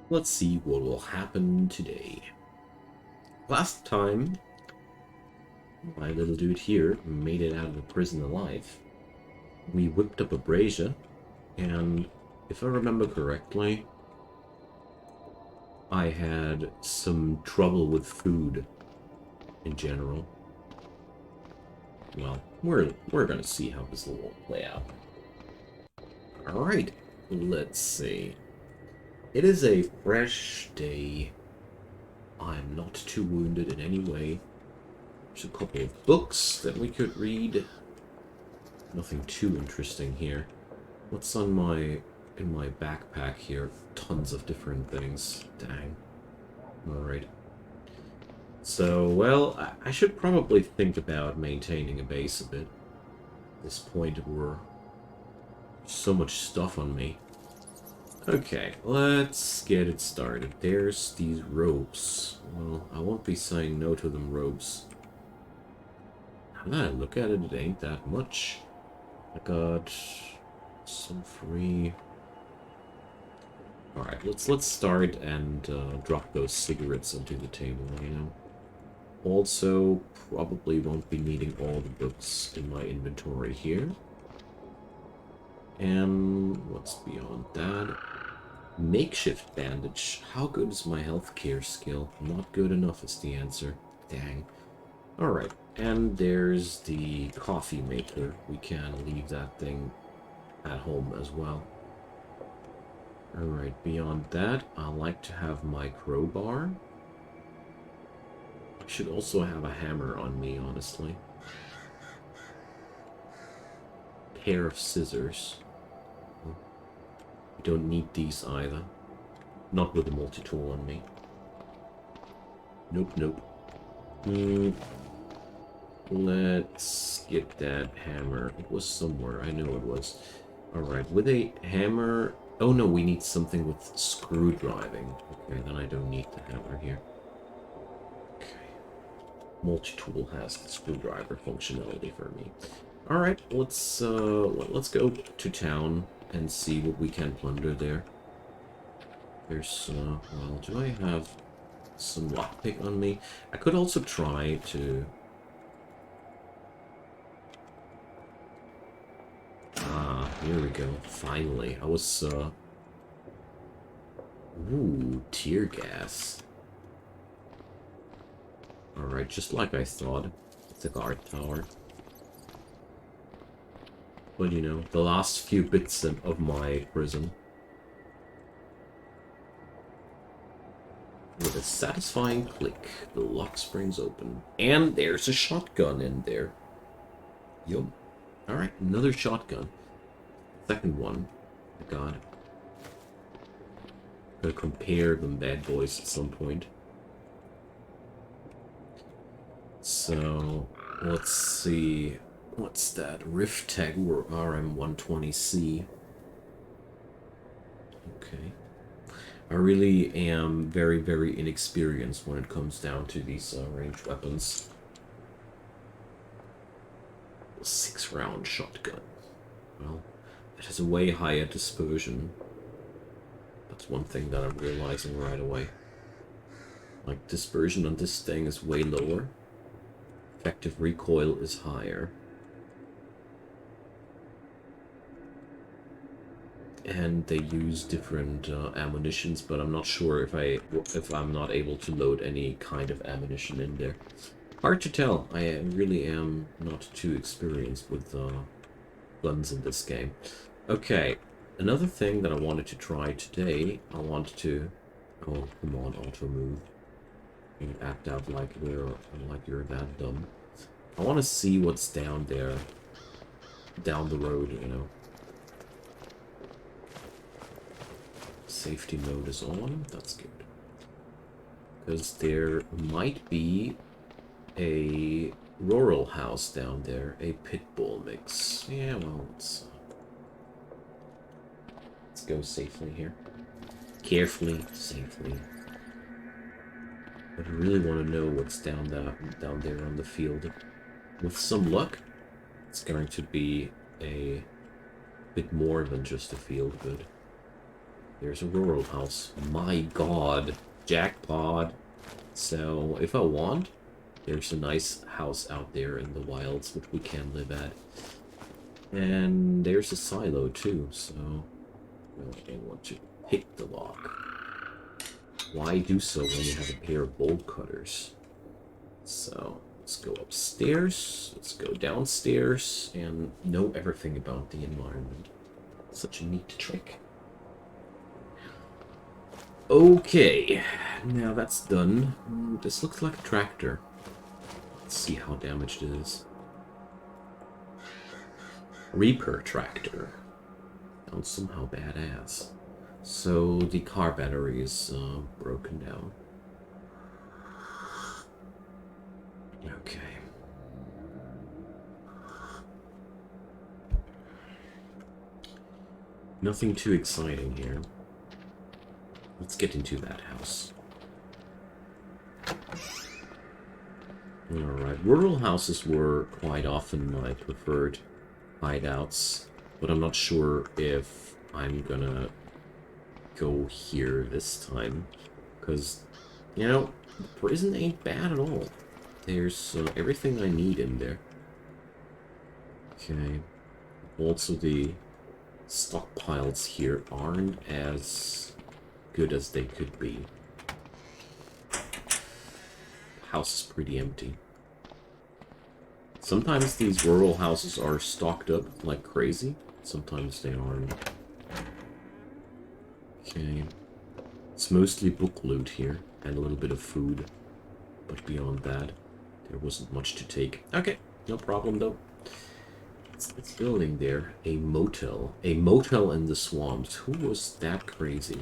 Let's see what will happen today. Last time, my little dude here made it out of the prison alive. We whipped up a brazier, and if I remember correctly, I had some trouble with food in general. Well, we're gonna see how this will play out. Alright, let's see. It is a fresh day. I'm not too wounded in any way. There's a couple of books that we could read. Nothing too interesting here. What's in my backpack here? Tons of different things. Dang. Alright. So, well, I should probably think about maintaining a base a bit. At this point, we're so much stuff on me. Okay, let's get it started. There's these ropes. Well, I won't be saying no to them ropes. Now that I look at it, it ain't that much. I got some free. Alright, let's start and drop those cigarettes onto the table, you know. Also, probably won't be needing all the books in my inventory here. And what's beyond that? Makeshift bandage. How good is my healthcare skill? Not good enough is the answer. Dang. Alright, and there's the coffee maker. We can leave that thing at home as well. Alright, beyond that, I like to have my crowbar. I should also have a hammer on me, honestly. Pair of scissors. We don't need these either. Not with the multi-tool on me. Nope, nope. Let's get that hammer. It was somewhere. I know it was. Alright, with a hammer... Oh no, we need something with screw driving. Okay, then I don't need the hammer here. Okay. Multi-tool has the screwdriver functionality for me. Alright, let's go to town and see what we can plunder there. There's, well, do I have some lockpick on me? I could also try to... Ah, here we go. Finally. I was, Ooh, tear gas. Alright, just like I thought. It's a guard tower. But, you know, the last few bits of my prison. With a satisfying click, the lock springs open. And there's a shotgun in there. Yup. Alright, another shotgun. Second one. My god. Gonna compare them bad boys at some point. So, let's see. What's that? Rift Tag RM120C. Okay. I really am very, very inexperienced when it comes down to these ranged weapons. 6-round shotgun. Well, it has a way higher dispersion. That's one thing that I'm realizing right away. Like, dispersion on this thing is way lower. Effective recoil is higher. And they use different ammunitions, but I'm not sure if I'm not able to load any kind of ammunition in there. Hard to tell. I really am not too experienced with guns in this game. Okay, another thing that I wanted to try today, I want to... Oh, come on, auto move. You act out like you're that dumb. I want to see what's down there, down the road, you know. Safety mode is on. That's good. Because there might be a rural house down there. A pit bull mix. Yeah, well, let's go safely here. Carefully, safely. But I really want to know what's down there on the field. With some luck, it's going to be a bit more than just a field good. There's a rural house. My god. Jackpot. So, if I want, there's a nice house out there in the wilds which we can live at. And there's a silo too, so I want to pick the lock. Why do so when you have a pair of bolt cutters? So, let's go upstairs, let's go downstairs, and know everything about the environment. Such a neat trick. Okay, now that's done. This looks like a tractor. Let's see how damaged it is. Reaper tractor. Sounds somehow badass. So the car battery is broken down. Okay. Nothing too exciting here. Let's get into that house. Alright, rural houses were quite often my preferred hideouts, but I'm not sure if I'm gonna go here this time, because, you know, the prison ain't bad at all. There's everything I need in there. Okay. Also, the stockpiles here aren't as good as they could be. The house is pretty empty. Sometimes these rural houses are stocked up like crazy. Sometimes they aren't. Okay. It's mostly book loot here, and a little bit of food. But beyond that, there wasn't much to take. Okay, no problem though. It's building there. A motel. A motel in the swamps. Who was that crazy?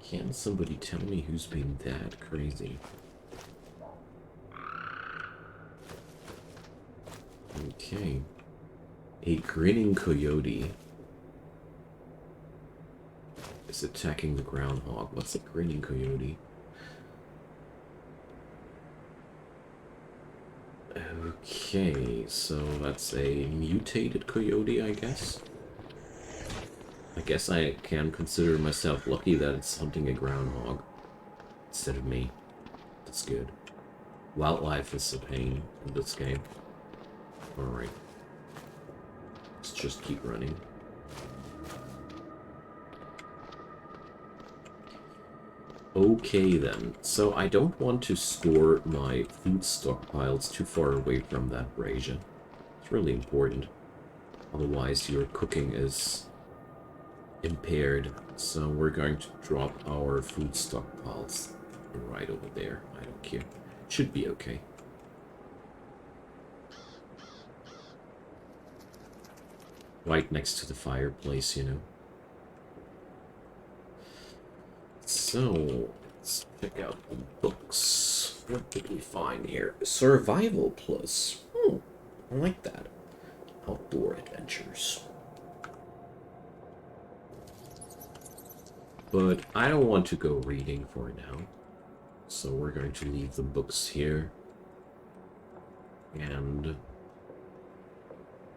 Can somebody tell me who's been that crazy? Okay. A grinning coyote is attacking the groundhog. What's a grinning coyote? Okay, so that's a mutated coyote, I guess. I guess I can consider myself lucky that it's hunting a groundhog instead of me. That's good. Wildlife is a pain in this game. Alright. Let's just keep running. Okay then, so I don't want to store my food stockpiles too far away from that brazier. It's really important. Otherwise your cooking is impaired. So we're going to drop our food stockpiles right over there. I don't care. Should be okay. Right next to the fireplace, you know. So, let's check out the books. What did we find here? Survival Plus. I like that. Outdoor adventures. But I don't want to go reading for now. So we're going to leave the books here. And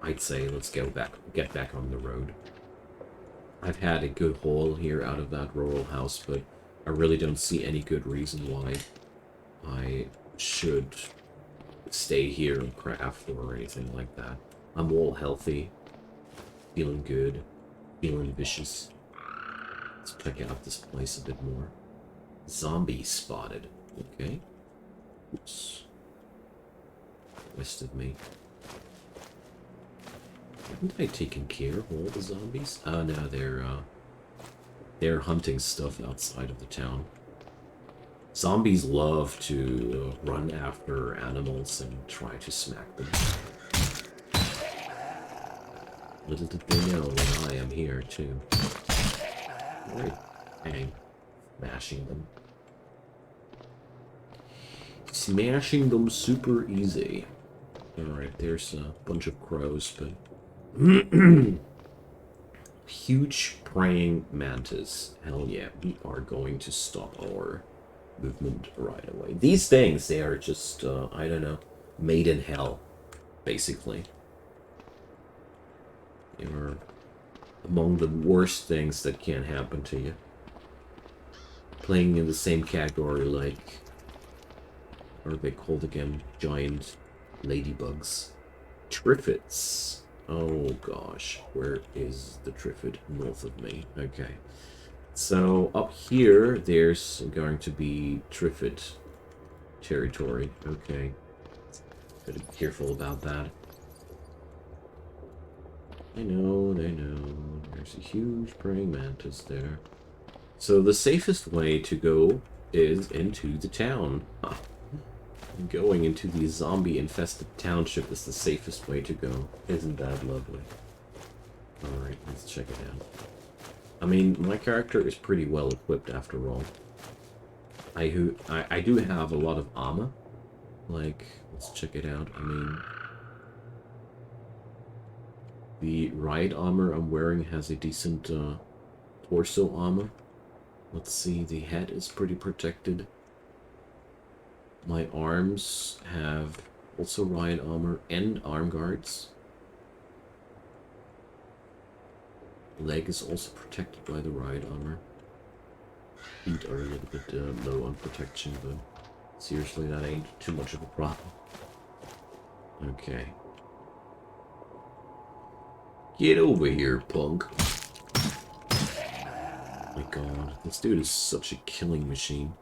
I'd say let's get back on the road. I've had a good haul here out of that rural house, but I really don't see any good reason why I should stay here and craft or anything like that. I'm all healthy, feeling good, feeling vicious. Let's check out this place a bit more. Zombie spotted. Okay. Oops. West of me. Haven't I taken care of all the zombies? Oh no, they're hunting stuff outside of the town. Zombies love to run after animals and try to smack them. Little did they know that I am here too. Right. Bang. Smashing them. Smashing them super easy. Alright, there's a bunch of crows, but huge praying mantis. Hell yeah, we are going to stop our movement right away. These things, they are just, I don't know, made in hell, basically. They are among the worst things that can happen to you. Playing in the same category like, what are they called again? Giant ladybugs. Triffids. Oh gosh, where is the Triffid? North of me. Okay. So up here, there's going to be Triffid territory. Okay. Gotta be careful about that. I know, I know. There's a huge praying mantis there. So the safest way to go is into the town. Huh. Going into the zombie-infested township is the safest way to go. Isn't that lovely? Alright, let's check it out. I mean, my character is pretty well equipped after all. I do have a lot of armor. Like, let's check it out. I mean, the ride armor I'm wearing has a decent torso armor. Let's see, the head is pretty protected. My arms have also ride armor and arm guards. Leg is also protected by the ride armor. Feet are a little bit low on protection, but seriously, that ain't too much of a problem. Okay. Get over here, punk. Oh my god, this dude is such a killing machine.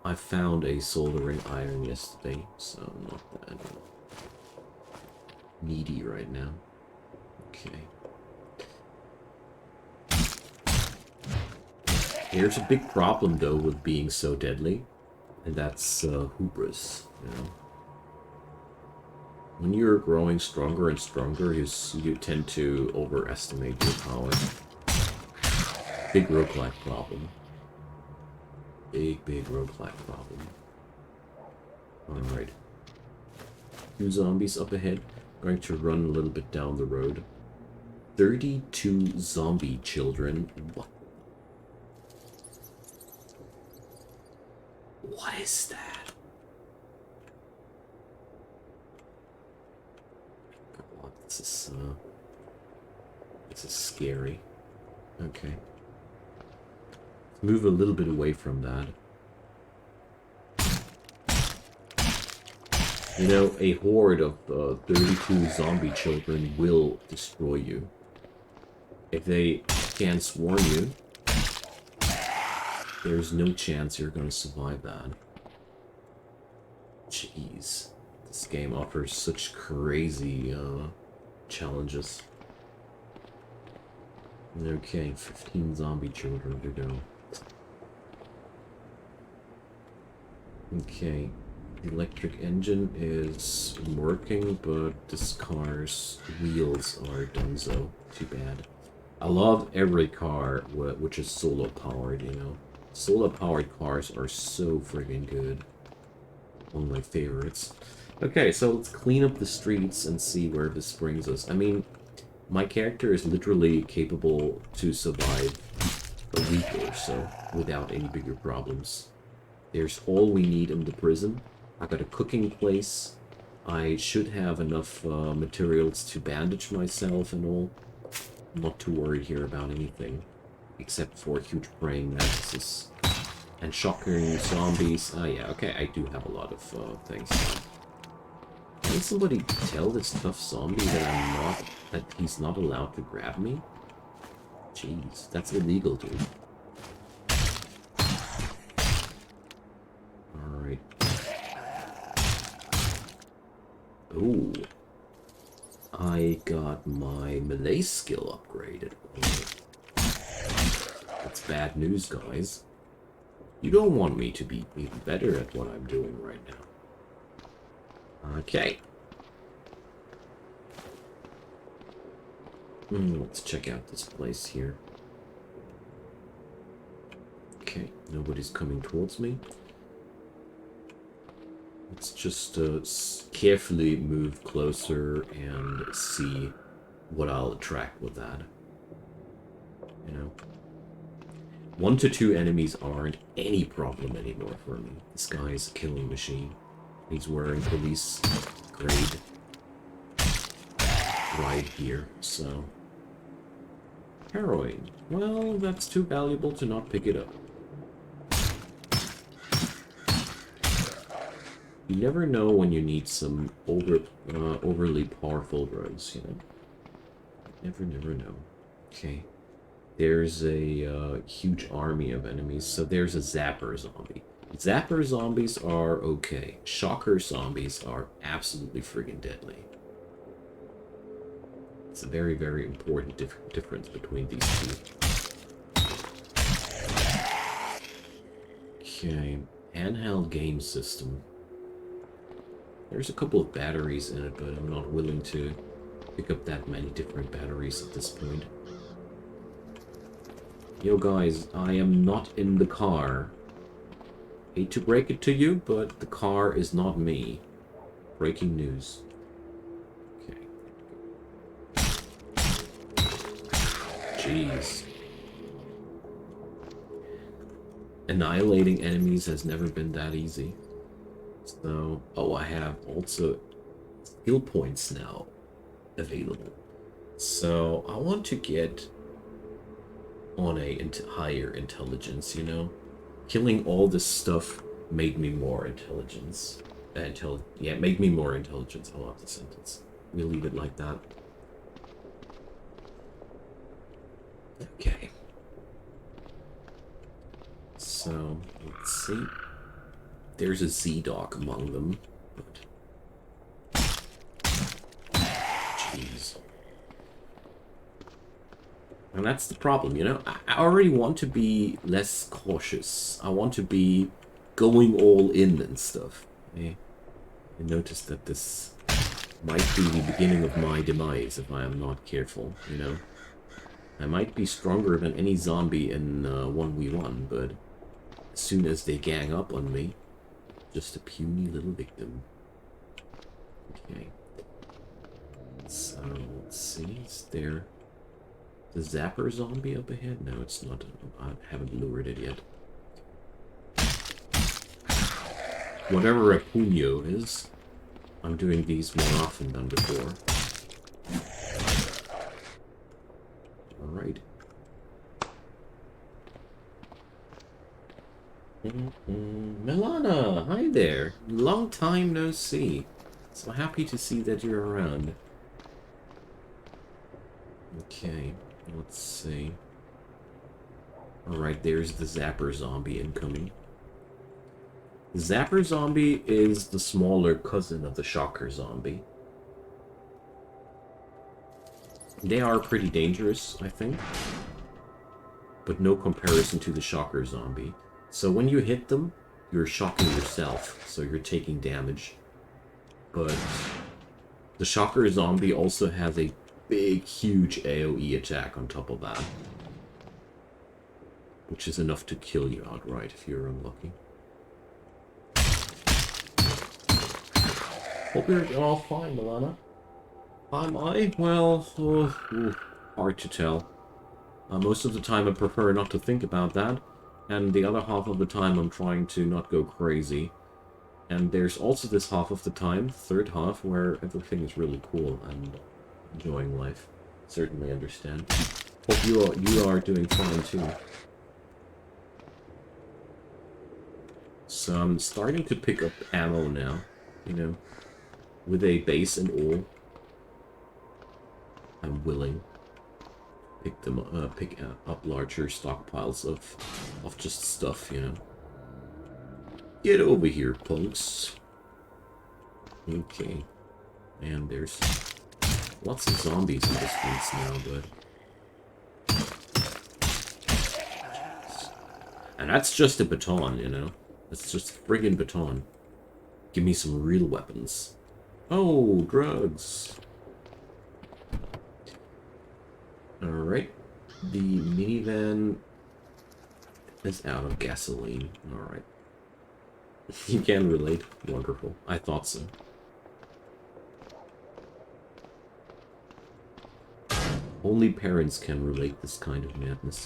I found a soldering iron yesterday, so I'm not that needy right now. Okay. There's a big problem, though, with being so deadly, and that's hubris, you know? When you're growing stronger and stronger, you tend to overestimate your power. Big roguelike problem. Big roguelike problem. Alright. 2 zombies up ahead. Going to run a little bit down the road. 32 zombie children. What? What is that? God, this is scary. Okay. Move a little bit away from that. You know, a horde of 32 zombie children will destroy you. If they can't swarm you, there's no chance you're going to survive that. Jeez. This game offers such crazy challenges. Okay, 15 zombie children to go. Okay, the electric engine is working, but this car's wheels are donezo. Too bad. I love every car which is solar powered, you know. Solar powered cars are so friggin' good. One of my favorites. Okay, so let's clean up the streets and see where this brings us. I mean, my character is literally capable to survive a week or so without any bigger problems. There's all we need in the prison. I got a cooking place. I should have enough materials to bandage myself and all. I'm not too worried here about anything. Except for huge praying mantises. And shocking zombies. Oh yeah, okay, I do have a lot of things. Can somebody tell this tough zombie that he's not allowed to grab me? Jeez, that's illegal, dude. Alright. Ooh. I got my melee skill upgraded. That's bad news, guys. You don't want me to be even better at what I'm doing right now. Okay. Let's check out this place here. Okay, nobody's coming towards me. Let's just carefully move closer and see what I'll attract with that. You know? 1 to 2 enemies aren't any problem anymore for me. This guy is a killing machine. He's wearing police grade ride gear, so Heroin. Well, that's too valuable to not pick it up. You never know when you need some overly powerful drugs, you know? Never know. Okay. There's a huge army of enemies, so there's a Zapper zombie. Zapper zombies are okay. Shocker zombies are absolutely friggin' deadly. It's a very, very important difference between these two. Okay, handheld game system. There's a couple of batteries in it, but I'm not willing to pick up that many different batteries at this point. Yo guys, I am not in the car. Hate to break it to you, but the car is not me. Breaking news. Okay. Jeez. Annihilating enemies has never been that easy. So, oh, I have also skill points now available. So, I want to get on a higher intelligence, you know? Killing all this stuff made me more intelligence. Yeah, made me more intelligence. I love the sentence. We'll leave it like that. Okay. So, let's see. There's a Z-Doc among them, but... Jeez. And that's the problem, you know? I already want to be less cautious. I want to be going all in and stuff. I noticed that this might be the beginning of my demise if I am not careful, you know? I might be stronger than any zombie in 1v1, but as soon as they gang up on me, just a puny little victim. Okay. So, let's see, is there the Zapper zombie up ahead? No, it's not. I haven't lured it yet. Whatever a puño is, I'm doing these more often than before. Alright. Milana, hi there. Long time no see. So happy to see that you're around. Okay, let's see. Alright, there's the Zapper zombie incoming. The Zapper zombie is the smaller cousin of the Shocker zombie. They are pretty dangerous, I think. But no comparison to the Shocker zombie. So when you hit them, you're shocking yourself, so you're taking damage. But the Shocker zombie also has a big, huge AoE attack on top of that. Which is enough to kill you outright if you're unlucky. Hope you're all fine, Milana. Am I? Well, hard to tell. Most of the time I prefer not to think about that. And the other half of the time I'm trying to not go crazy. And there's also this half of the time, third half, where everything is really cool and enjoying life. Certainly understand. Hope you are doing fine too. So I'm starting to pick up ammo now, you know, with a base and all. I'm willing. Pick up larger stockpiles of just stuff, you know. Get over here, punks. Okay. And there's lots of zombies in the streets now, but... And that's just a baton, you know. That's just friggin' baton. Give me some real weapons. Oh, drugs. Alright. The minivan is out of gasoline. Alright. You can relate? Wonderful. I thought so. Only parents can relate this kind of madness.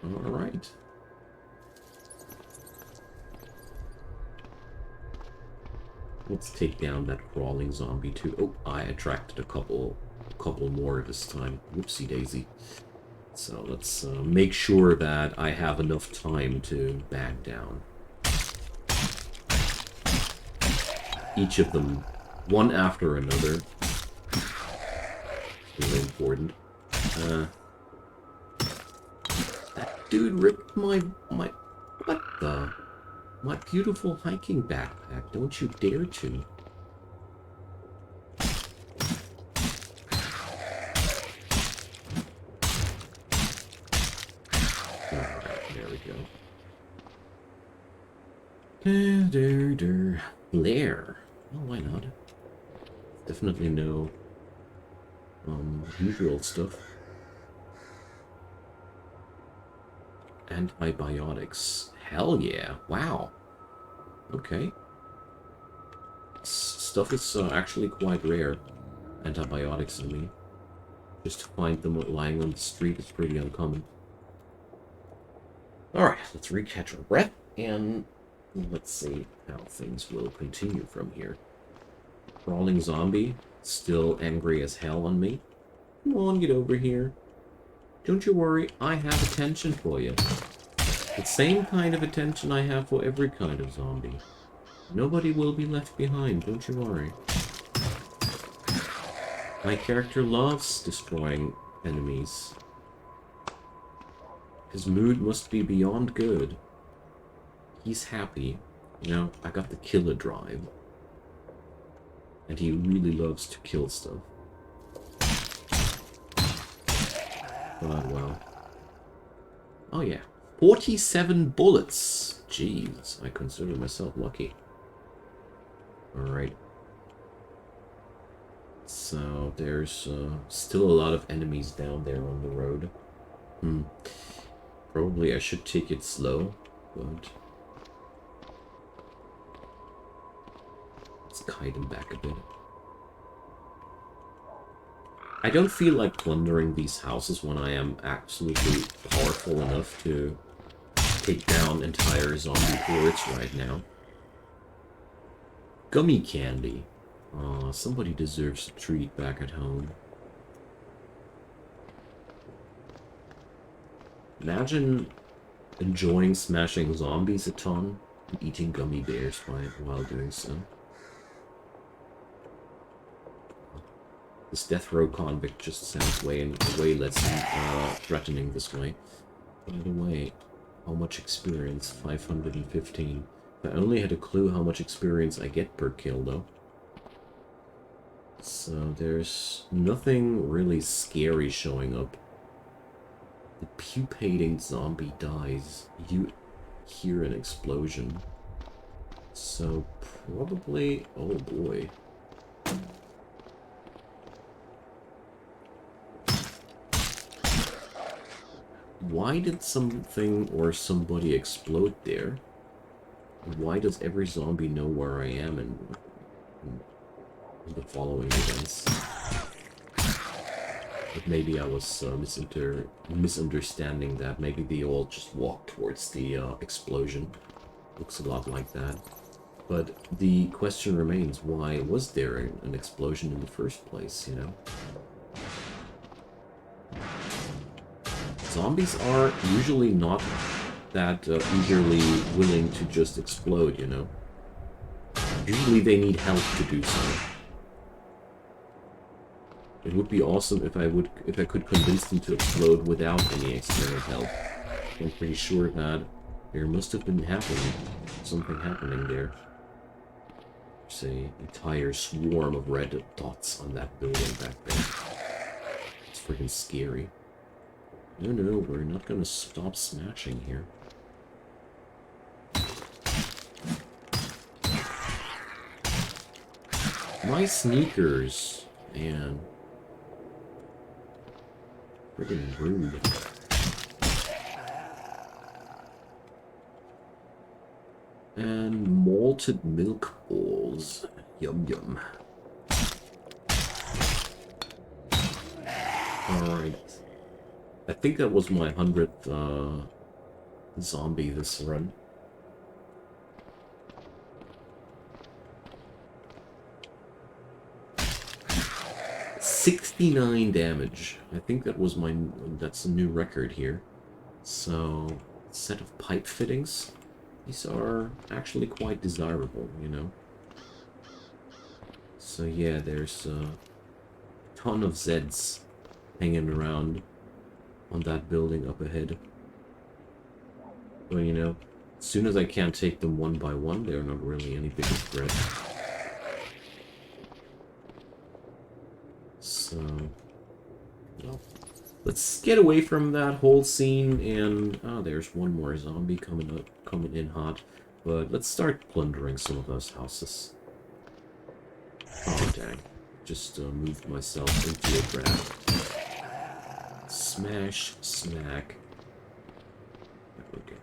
Alright. Let's take down that crawling zombie too. Oh, I attracted a couple a couple more this time. Whoopsie daisy. So let's make sure that I have enough time to back down. Each of them, one after another. Really important. That dude ripped my what the? My beautiful hiking backpack. Don't you dare to. Lair. Oh, why not? Definitely no usual stuff. Antibiotics. Hell yeah. Wow. Okay. Stuff is actually quite rare. Antibiotics, I mean. Just to find them lying on the street is pretty uncommon. Alright, let's recatch our breath, and let's see how things will continue from here. Crawling zombie, still angry as hell on me. Come on, get over here. Don't you worry, I have attention for you. The same kind of attention I have for every kind of zombie. Nobody will be left behind, don't you worry. My character loves destroying enemies. His mood must be beyond good. He's happy. You know, I got the killer drive. And he really loves to kill stuff. But, well. Oh yeah. 47 bullets! Jeez, I consider myself lucky. Alright. So, there's still a lot of enemies down there on the road. Probably I should take it slow, but... let's kite him back a bit. I don't feel like plundering these houses when I am absolutely powerful enough to take down entire zombie hordes right now. Gummy candy. Aw, somebody deserves a treat back at home. Imagine enjoying smashing zombies a ton and eating gummy bears while doing so. This death row convict just sounds way less threatening this way. By the way, how much experience? 515. If I only had a clue how much experience I get per kill, though. So there's nothing really scary showing up. The pupating zombie dies. You hear an explosion. So probably... oh boy. Why did something or somebody explode there? And why does every zombie know where I am in the following events? But maybe I was misunderstanding that. Maybe they all just walked towards the explosion. Looks a lot like that. But the question remains, why was there an explosion in the first place, you know? Zombies are usually not that eagerly willing to just explode, you know? Usually they need help to do so. It would be awesome if I could convince them to explode without any external help. I'm pretty sure that there must have been something happening there. There's an entire swarm of red dots on that building back there. It's freaking scary. No, we're not gonna stop smashing here. My sneakers, man. Friggin' rude. And malted milk balls. Yum yum. Alright. I think that was my 100th zombie this run. 69 damage. I think that's a new record here. So, set of pipe fittings. These are actually quite desirable, you know. So yeah, there's a ton of Zeds hanging around on that building up ahead. Well, you know, as soon as I can't take them one by one, they're not really any big threat. So, well, let's get away from that whole scene, and there's one more zombie coming in hot. But let's start plundering some of those houses. Oh dang! Just moved myself into a trap. Smash, smack. Okay.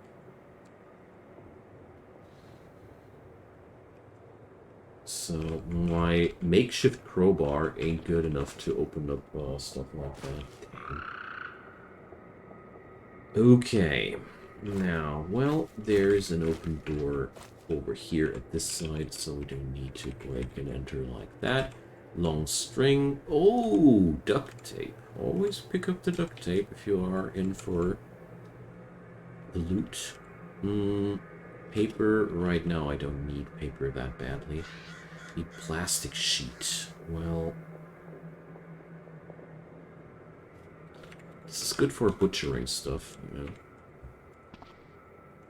So my makeshift crowbar ain't good enough to open up stuff like that. Okay. Now, well, there's an open door over here at this side, so we don't need to break and enter like that. Long string. Oh, duct tape. Always pick up the duct tape if you are in for the loot. Paper. Right now, I don't need paper that badly. Need plastic sheet. Well, this is good for butchering stuff, you know.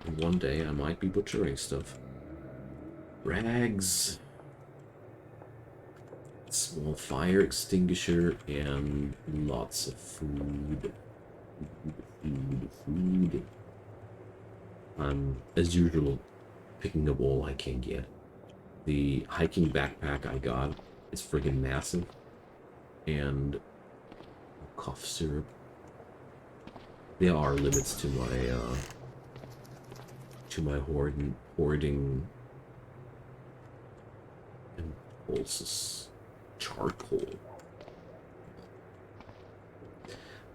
And one day I might be butchering stuff. Rags. Small fire extinguisher and lots of food. Food. I'm, as usual, picking up all I can get. The hiking backpack I got is friggin' massive. And cough syrup. There are limits to my hoarding impulses. Charcoal.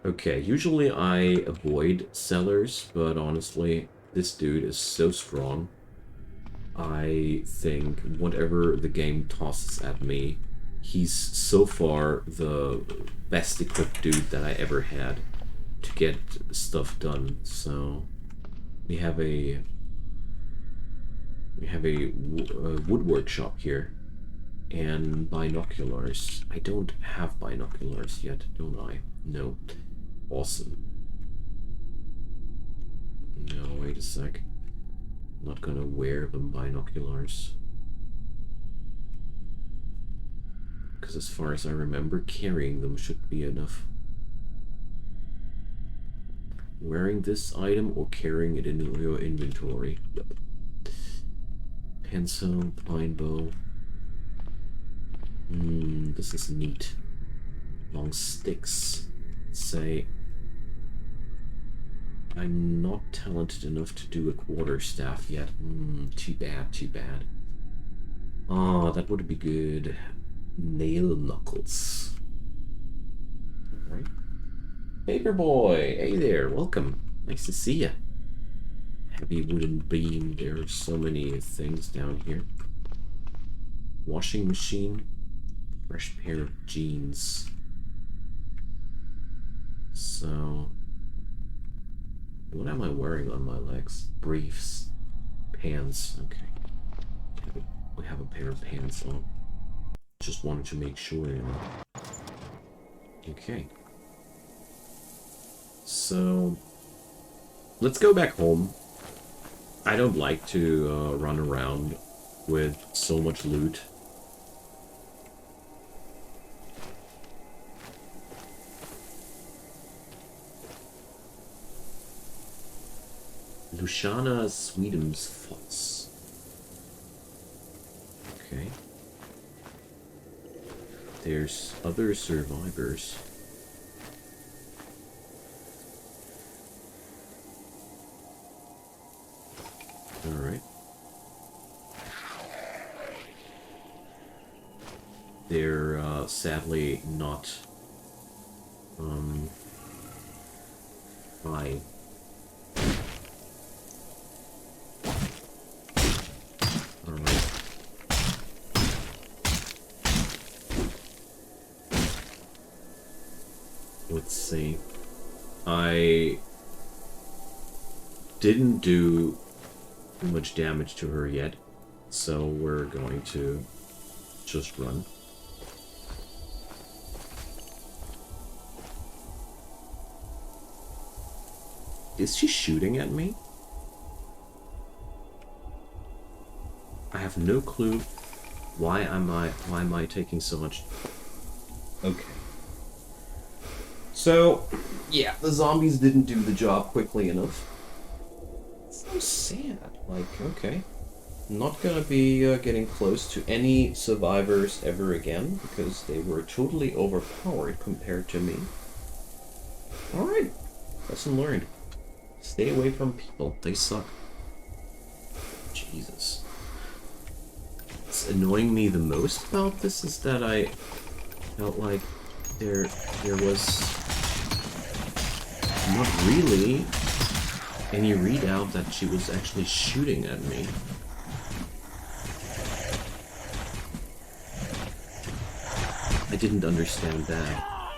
Okay, usually I avoid sellers, but honestly, this dude is so strong. I think whatever the game tosses at me, he's so far the best equipped dude that I ever had to get stuff done. So we have a wood workshop here and binoculars. I don't have binoculars yet, don't I? No. Awesome. No, wait a sec. I'm not gonna wear them binoculars. Because as far as I remember, carrying them should be enough. Wearing this item or carrying it in your inventory. Yep. Pencil, pine bow. This is neat. Long sticks. Say, I'm not talented enough to do a quarterstaff yet. Too bad, too bad. Ah, that would be good. Nail knuckles. Alright. Paperboy, hey there, welcome. Nice to see ya. Heavy wooden beam, there are so many things down here. Washing machine. Fresh pair of jeans. So, what am I wearing on my legs? Briefs. Pants, okay. We have a pair of pants on. Just wanted to make sure, you know. Okay. So, let's go back home. I don't like to run around with so much loot. Luciana Sweetham's Falls. Okay. There's other survivors. Alright. They're sadly not fine. let's see. I didn't do much damage to her yet, so we're going to just run. Is she shooting at me? I have no clue. Why am I taking so much? Okay. So, yeah, the zombies didn't do the job quickly enough. It's so sad. Like, okay. Not gonna be getting close to any survivors ever again, because they were totally overpowered compared to me. Alright. Lesson learned. Stay away from people. They suck. Jesus. What's annoying me the most about this is that I felt like there was not really any readout that she was actually shooting at me. I didn't understand that.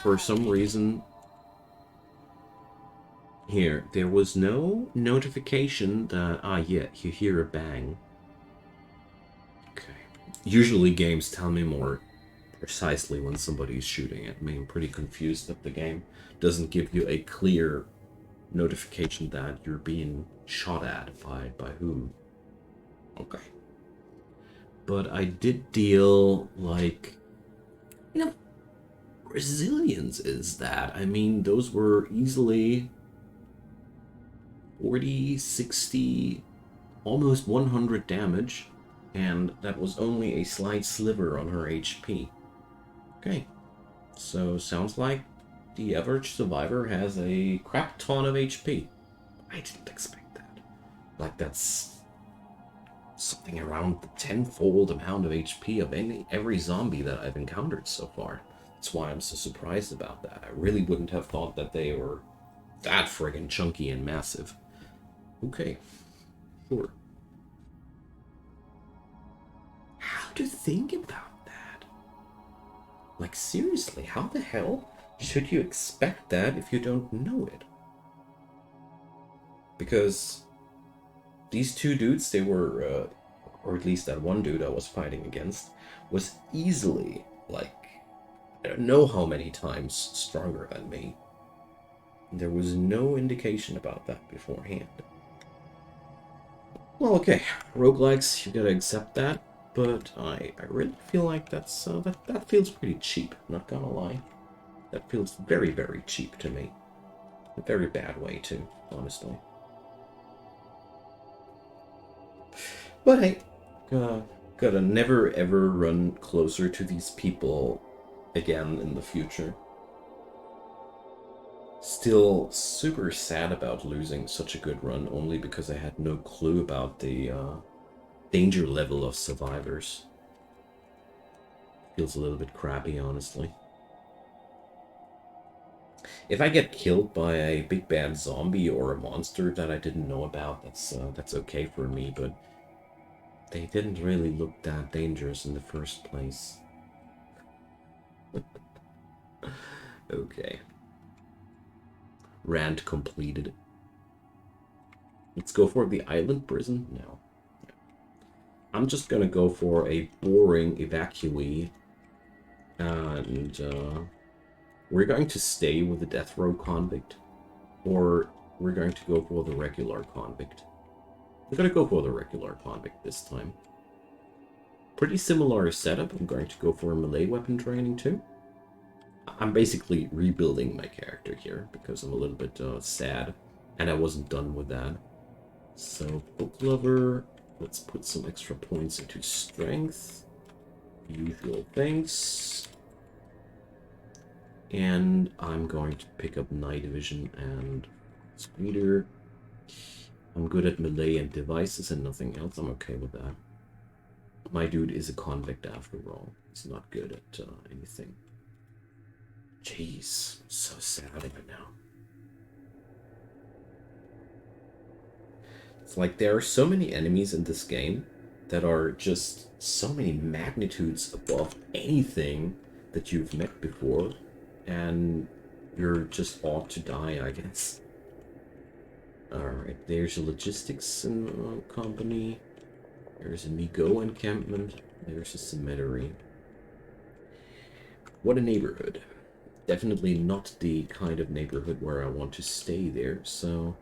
For some reason, here, there was no notification that, yeah, you hear a bang. Okay. Usually games tell me more precisely when somebody's shooting at me. I'm pretty confused that the game doesn't give you a clear notification that you're being shot at by whom. Okay. But I did deal, like, you know, resilience is that. I mean, those were easily 40, 60, almost 100 damage, and that was only a slight sliver on her HP. Okay, so sounds like the average survivor has a crap ton of HP. I didn't expect that. Like, that's something around the tenfold amount of HP of every zombie that I've encountered so far. That's why I'm so surprised about that. I really wouldn't have thought that they were that friggin' chunky and massive. Okay, sure. How to think about that? Like, seriously, how the hell should you expect that if you don't know it? Because these two dudes, they were, or at least that one dude I was fighting against, was easily, like, I don't know how many times stronger than me. There was no indication about that beforehand. Well, okay, roguelikes, you gotta accept that, but I really feel like that feels pretty cheap, not gonna lie. That feels very, very cheap to me. A very bad way, too, honestly. But hey, gotta never ever run closer to these people again in the future. Still super sad about losing such a good run, only because I had no clue about the danger level of survivors. Feels a little bit crappy, honestly. If I get killed by a big bad zombie or a monster that I didn't know about, that's okay for me, but they didn't really look that dangerous in the first place. Okay. Rant completed. Let's go for the island prison? No. I'm just gonna go for a boring evacuee. And we're going to stay with the death row convict. Or we're going to go for the regular convict. I'm gonna go for the regular convict this time. Pretty similar setup. I'm going to go for a melee weapon training too. I'm basically rebuilding my character here because I'm a little bit sad and I wasn't done with that. So, book lover, let's put some extra points into strength. Usual things. And I'm going to pick up night vision and speeder. I'm good at melee and devices and nothing else. I'm okay with that. My dude is a convict after all. He's not good at anything. Jeez, so sad right now. It's like there are so many enemies in this game that are just so many magnitudes above anything that you've met before. And you're just ought to die, I guess. Alright, there's a logistics company. There's a Migo encampment. There's a cemetery. What a neighborhood. Definitely not the kind of neighborhood where I want to stay there, so...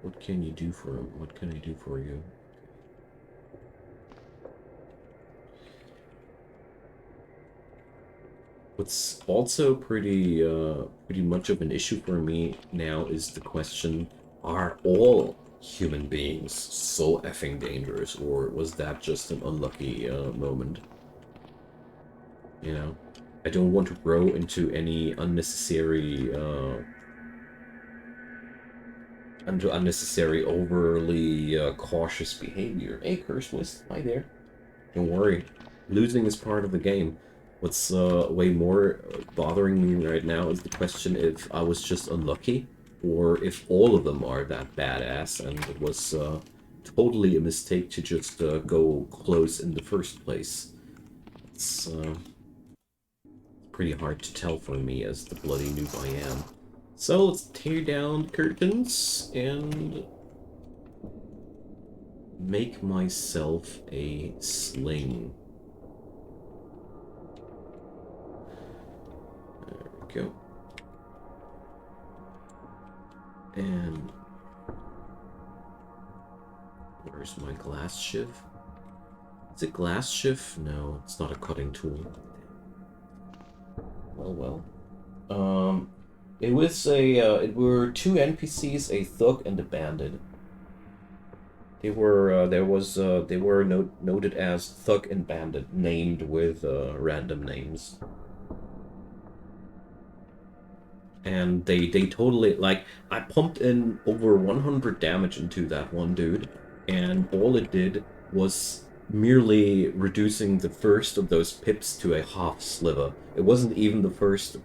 What can you do for him? What can I do for you? What's also pretty much of an issue for me now is the question, are all human beings so effing dangerous, or was that just an unlucky moment? You know? I don't want to grow into any unnecessary, overly cautious behavior. Hey, Cursed, hi there. Don't worry. Losing is part of the game. What's way more bothering me right now is the question if I was just unlucky, or if all of them are that badass, and it was totally a mistake to just go close in the first place. It's pretty hard to tell for me as the bloody noob I am. So let's tear down curtains and make myself a sling. There we go. And where's my glass shiv? Is it glass shiv? No, it's not a cutting tool. Well. It was it were two NPCs, a thug and a bandit. They were noted as thug and bandit, named with random names. And they totally, like, I pumped in over 100 damage into that one dude, and all it did was merely reducing the first of those pips to a half sliver. It wasn't even the first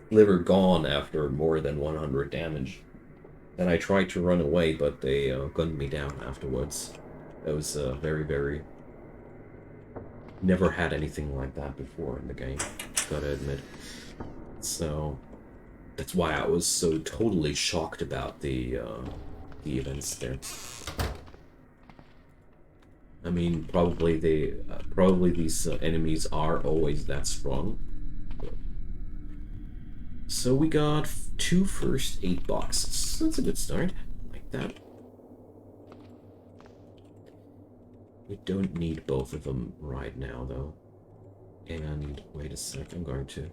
sliver gone after more than 100 damage. And I tried to run away, but they gunned me down afterwards. It was very... Never had anything like that before in the game, gotta admit. So... That's why I was so totally shocked about the events there. I mean, probably these enemies are always that strong. So we got 2 first aid boxes. That's a good start. Like that. We don't need both of them right now, though. And wait a sec, I'm going to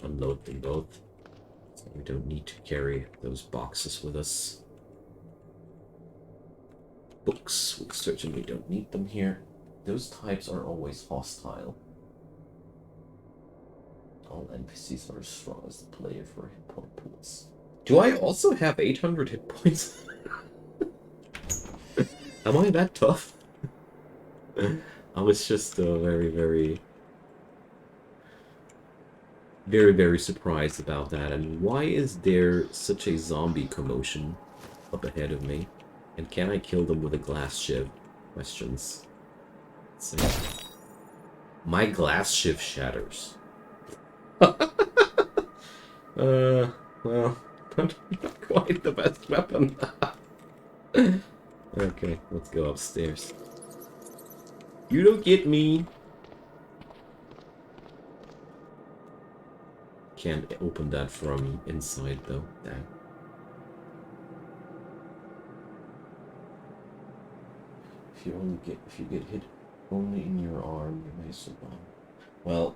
unload them both. So we don't need to carry those boxes with us. Books, we certainly don't need them here. Those types are always hostile. All NPCs are as strong as the player for hit point pools. Do I also have 800 hit points? Am I that tough? I was just very surprised about that. And why is there such a zombie commotion up ahead of me? And can I kill them with a glass shiv? Questions. Let's see. My glass shiv shatters. Well, not quite the best weapon. Okay, let's go upstairs. You don't get me. Can't open that from inside though. Damn. If you get hit only in your arm, you may survive. Well,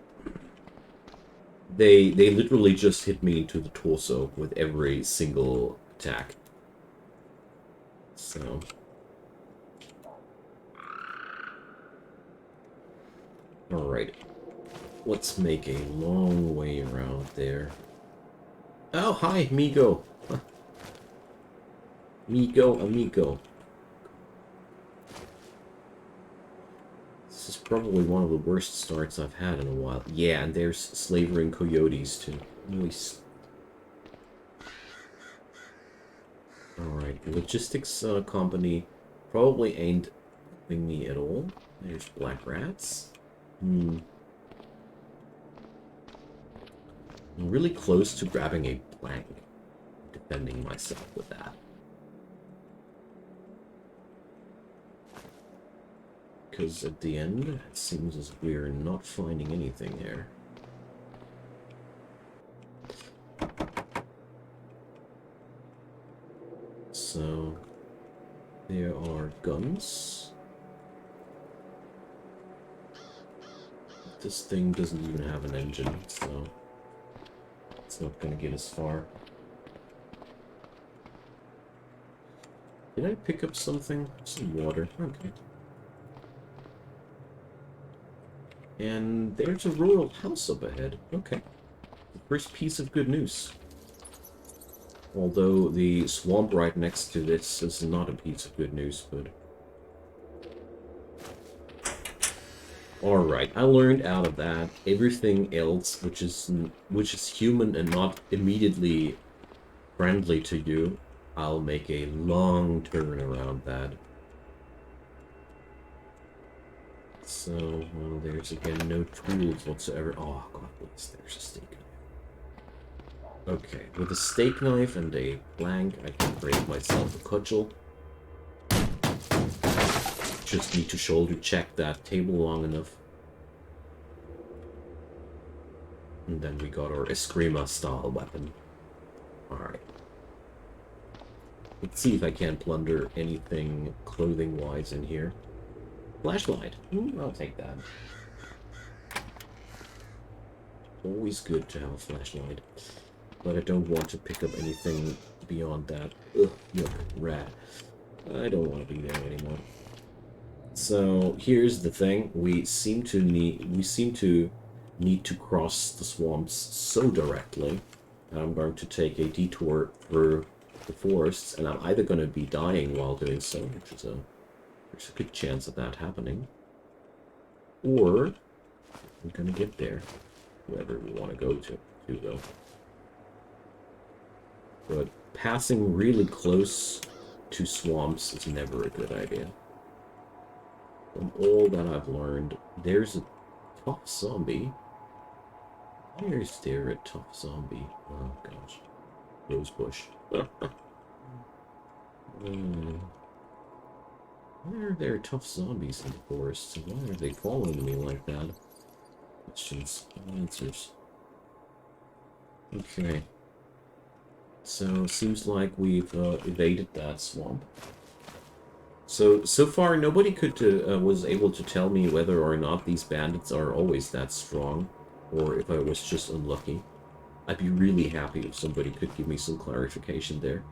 they literally just hit me into the torso with every single attack. So alright. Let's make a long way around there. Oh, hi, Migo. Migo, amigo. This is probably one of the worst starts I've had in a while. Yeah, and there's slavering coyotes too. Nice. Alright, logistics company probably ain't helping me at all. There's black rats. I'm really close to grabbing a plank, defending myself with that. Because at the end, it seems as if we're not finding anything here. So, there are guns. This thing doesn't even have an engine, so it's not gonna get as far. Did I pick up something? Some water. Okay. And there's a rural house up ahead. Okay. The first piece of good news. Although the swamp right next to this is not a piece of good news, but... Alright, I learned out of that everything else which is human and not immediately friendly to you, I'll make a long turn around that. So, well, there's again no tools whatsoever. Oh, God, please, there's a steak knife. Okay, with a steak knife and a plank, I can break myself a cudgel. Just need to shoulder check that table long enough. And then we got our Eskrima style weapon. Alright. Let's see if I can plunder anything clothing-wise in here. Flashlight. I'll take that. Always good to have a flashlight. But I don't want to pick up anything beyond that. Ugh, yuck, rat. I don't want to be there anymore. So here's the thing: we seem to need to cross the swamps so directly that I'm going to take a detour through the forests, and I'm either going to be dying while doing so, which is there's a good chance of that happening, or I'm going to get there, wherever we want to go to though. But passing really close to swamps is never a good idea. From all that I've learned, there's a tough zombie. Where is there a tough zombie? Oh gosh. Rosebush. Why are there tough zombies in the forest? Why are they following me like that? Questions, answers. Okay. So, seems like we've evaded that swamp. So far, nobody was able to tell me whether or not these bandits are always that strong, or if I was just unlucky. I'd be really happy if somebody could give me some clarification there.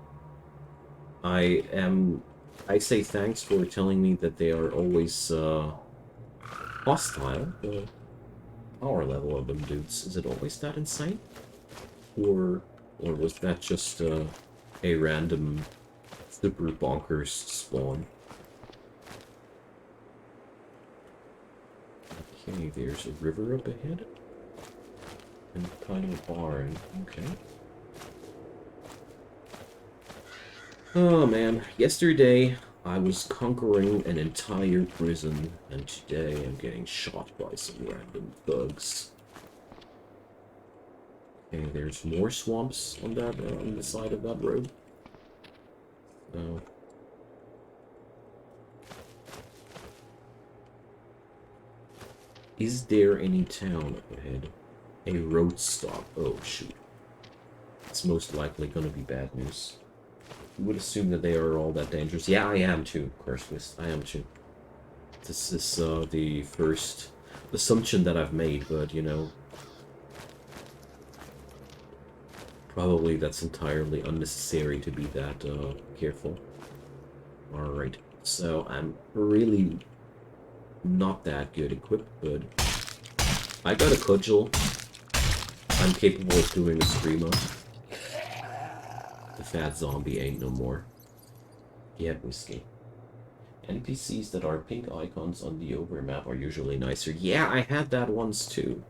I say thanks for telling me that they are always hostile. The power level of them dudes, is it always that insane? Or was that just a random super bonkers spawn? Okay, there's a river up ahead. And kind of a barn. Okay. Oh man, yesterday I was conquering an entire prison, and today I'm getting shot by some random thugs. Okay, there's more swamps on that on the side of that road. So. Is there any town up ahead? A road stop. Oh, shoot. It's most likely gonna be bad news. You would assume that they are all that dangerous. Yeah, I am too, Cursewist. I am too. This is the first assumption that I've made, but, you know... Probably that's entirely unnecessary to be that careful. Alright, so I'm really not that good equipped, but I got a cudgel. I'm capable of doing a screamo. The fat zombie ain't no more. Yeah, whiskey. NPCs that are pink icons on the overmap are usually nicer. Yeah, I had that once too.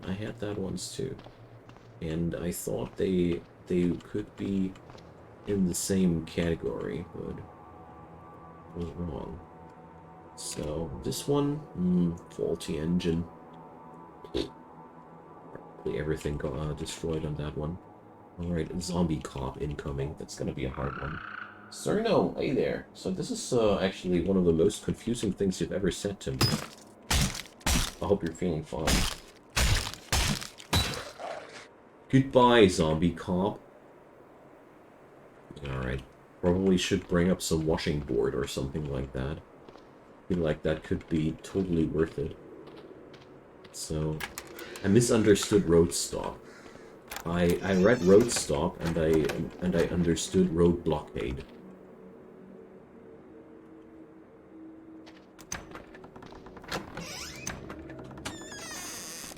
And I thought they could be in the same category, but I was wrong. So, this one, faulty engine. Everything got destroyed on that one. Alright, zombie cop incoming. That's gonna be a hard one. Sir, no, hey there. So this is actually one of the most confusing things you've ever said to me. I hope you're feeling fine. Goodbye, zombie cop. Alright. Probably should bring up some washing board or something like that. I feel like that could be totally worth it. So, I misunderstood road stop. I read road stop and I understood road blockade.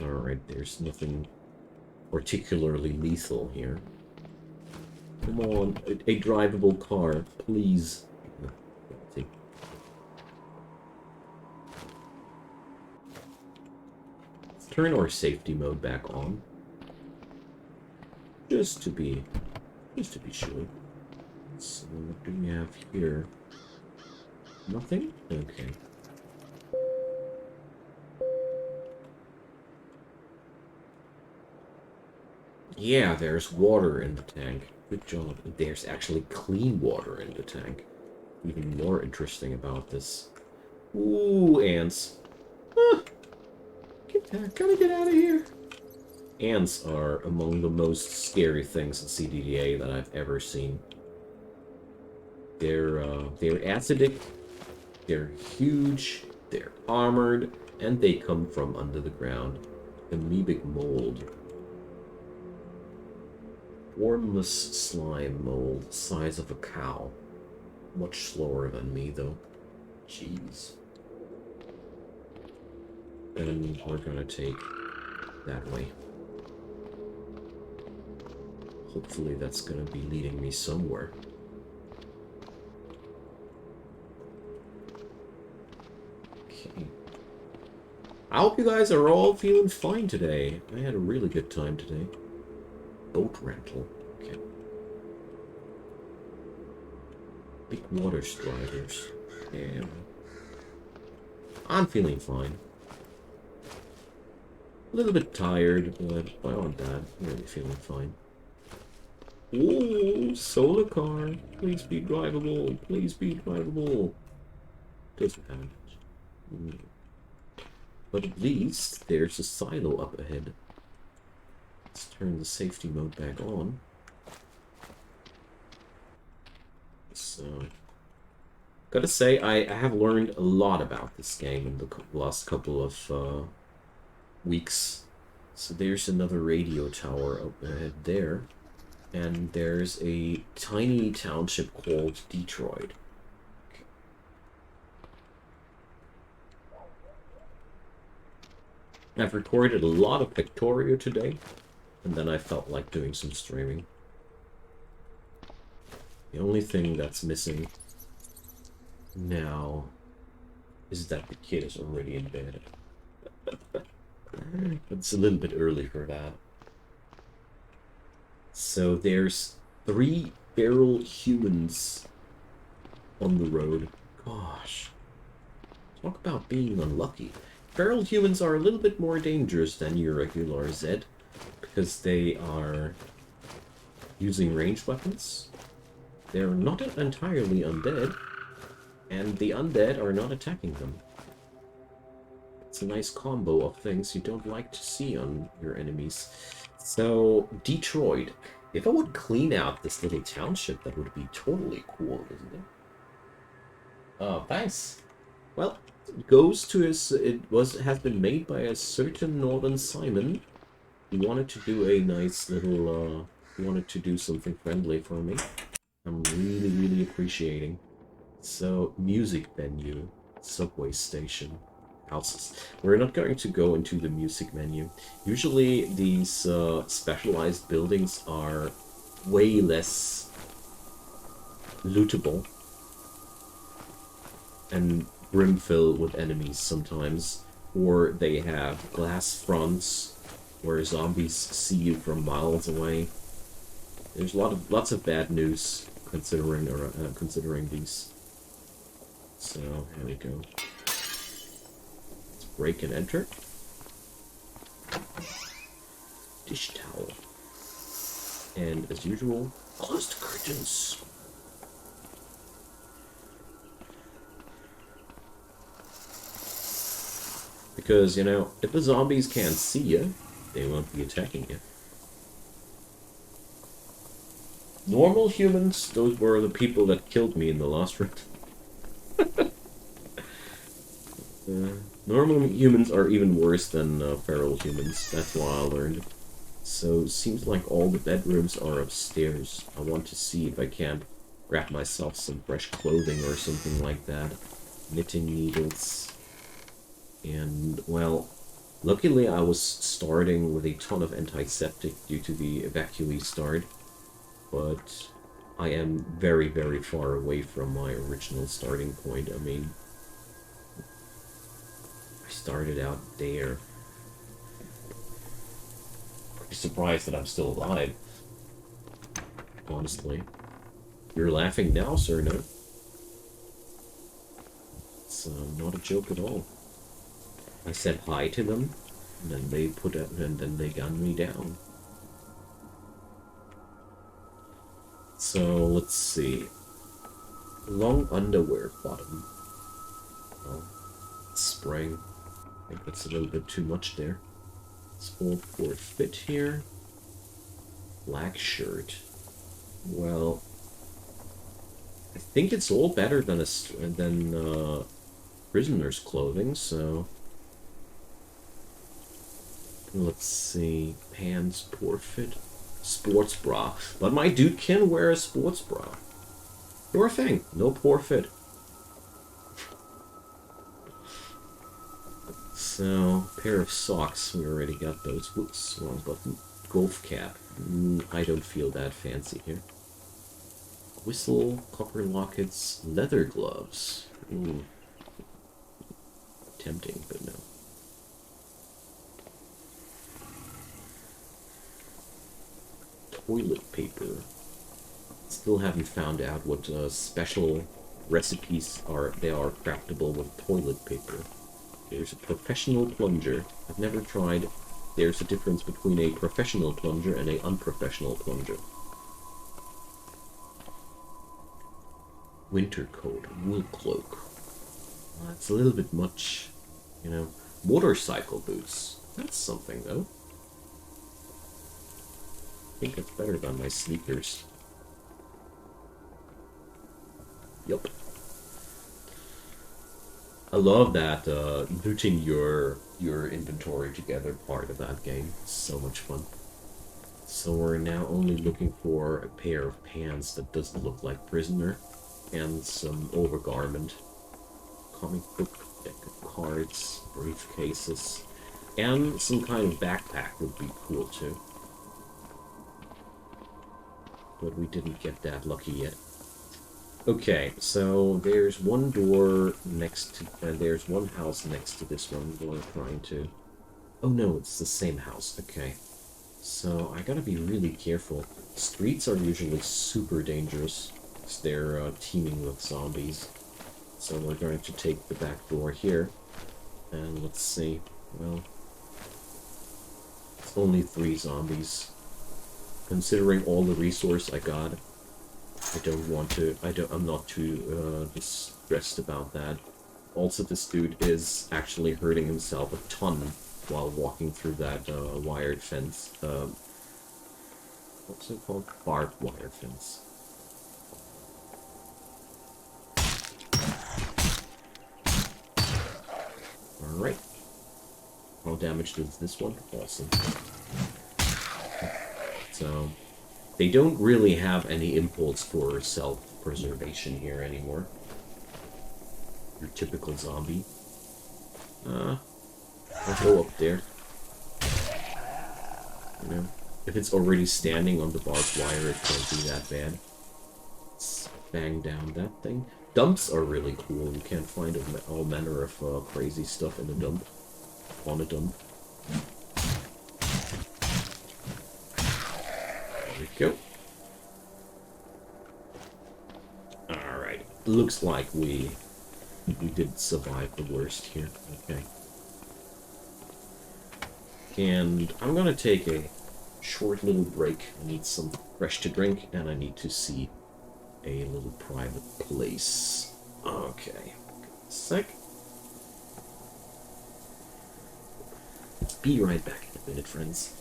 Alright, there's nothing particularly lethal here. Come on, a drivable car, please. Let's turn our safety mode back on. Just to be sure. So what do we have here? Nothing? Okay. Yeah, there's water in the tank. Good job. There's actually clean water in the tank. Even more interesting about this. Ooh, ants. Ah, gotta get out of here. Ants are among the most scary things in CDDA that I've ever seen. They're acidic, they're huge, they're armored, and they come from under the ground. Amoebic mold. Wormless slime mold, size of a cow. Much slower than me, though. Jeez. And we're gonna take that way. Hopefully that's gonna be leading me somewhere. Okay. I hope you guys are all feeling fine today. I had a really good time today. Boat rental. Okay. Big water striders. Yeah. I'm feeling fine. A little bit tired, but I aren't that. Really feeling fine. Oh, solar car. Please be drivable. Please be drivable. Doesn't have it. But at least there's a silo up ahead. Let's turn the safety mode back on. So, gotta say, I have learned a lot about this game in the last couple of weeks. So there's another radio tower up ahead there. And there's a tiny township called Detroit. Okay. I've recorded a lot of Pictorio today, and then I felt like doing some streaming. The only thing that's missing now is that the kid is already in bed. It's a little bit early for that. So there's 3 feral humans on the road. Gosh. Talk about being unlucky. Feral humans are a little bit more dangerous than your regular Zed, because they are using ranged weapons. They're not entirely undead, and the undead are not attacking them. It's a nice combo of things you don't like to see on your enemies. So, Detroit. If I would clean out this little township, that would be totally cool, isn't it? Oh, thanks. Well, it goes to his... has been made by a certain Northern Simon. He wanted to do a nice little, he wanted to do something friendly for me. I'm really, really appreciating. So, music venue, subway station, houses. We're not going to go into the music menu. Usually these specialized buildings are way less lootable and brimful with enemies sometimes, or they have glass fronts where zombies see you from miles away. There's lots of bad news considering these. So here we go. Let's break and enter. dish towel. And as usual, close the curtains. Because, you know, if the zombies can't see you, they won't be attacking you. Normal humans, those were the people that killed me in the last round. Normal humans are even worse than feral humans, that's what I learned. So, seems like all the bedrooms are upstairs. I want to see if I can grab myself some fresh clothing or something like that. Knitting needles. And, well, luckily I was starting with a ton of antiseptic due to the evacuee start. But I am very, very far away from my original starting point. I mean, I started out there. Pretty surprised that I'm still alive. Honestly. You're laughing now, sir, no? It's not a joke at all. I said hi to them, and then they gunned me down. So, let's see. Long underwear bottom. Well, spring. I think that's a little bit too much there. Small poor fit here. Black shirt. Well, I think it's all better than prisoner's clothing, so... Let's see. Pants, poor fit. Sports bra. But my dude can wear a sports bra. Sure thing. No poor fit. So, pair of socks. We already got those. Whoops, wrong button. Golf cap. I don't feel that fancy here. Whistle, copper lockets, leather gloves. Ooh. Tempting, but no. Toilet paper. Still haven't found out what special recipes are craftable with toilet paper. There's a professional plunger. I've never tried. There's a difference between a professional plunger and an unprofessional plunger. Winter coat, wool cloak. That's a little bit much, you know. Motorcycle boots. That's something, though. I think it's better than my sneakers. Yup. I love that looting your inventory together part of that game. It's so much fun. So we're now only looking for a pair of pants that doesn't look like prisoner, and some overgarment, comic book, deck of cards, briefcases, and some kind of backpack would be cool too. But we didn't get that lucky yet. Okay, so there's one door next to, there's one house next to this one we're trying to... Oh no, it's the same house, okay. So I gotta be really careful. Streets are usually super dangerous, because they're teeming with zombies. So we're going to take the back door here, and let's see, well... It's only 3 zombies. Considering all the resource I got, I'm not too stressed about that. Also, this dude is actually hurting himself a ton while walking through that wired fence. What's it called? Barbed wire fence. Alright. How damage does this one? Awesome. So, they don't really have any impulse for self-preservation here anymore. Your typical zombie. I'll go up there. You know, if it's already standing on the barbed wire, it can't be that bad. Let's bang down that thing. Dumps are really cool. You can't find all manner of crazy stuff in a dump. On a dump. There we go. Alright. Looks like we did survive the worst here. Okay. And I'm gonna take a short little break. I need some fresh to drink, and I need to see a little private place. Okay, sec. Be right back in a minute, friends.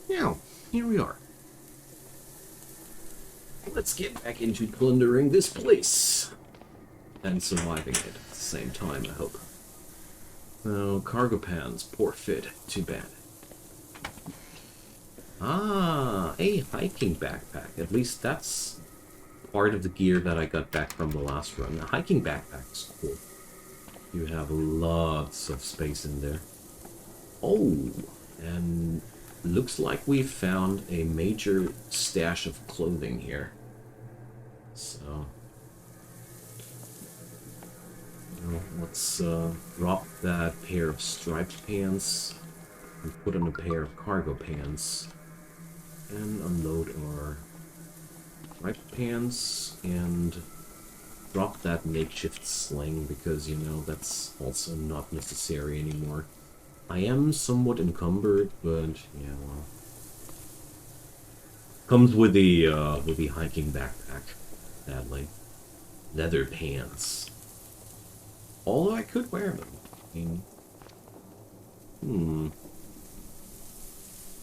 Now, here we are. Let's get back into plundering this place. And surviving it at the same time, I hope. Oh, cargo pants, poor fit, too bad. Ah, a hiking backpack. At least that's part of the gear that I got back from the last run. A hiking backpack's cool. You have lots of space in there. Oh, and looks like we've found a major stash of clothing here. So, let's drop that pair of striped pants and put on a pair of cargo pants and unload our striped pants and drop that makeshift sling because, you know, that's also not necessary anymore. I am somewhat encumbered, but yeah, well, comes with the hiking backpack, sadly. Leather pants. Although I could wear them. I mean,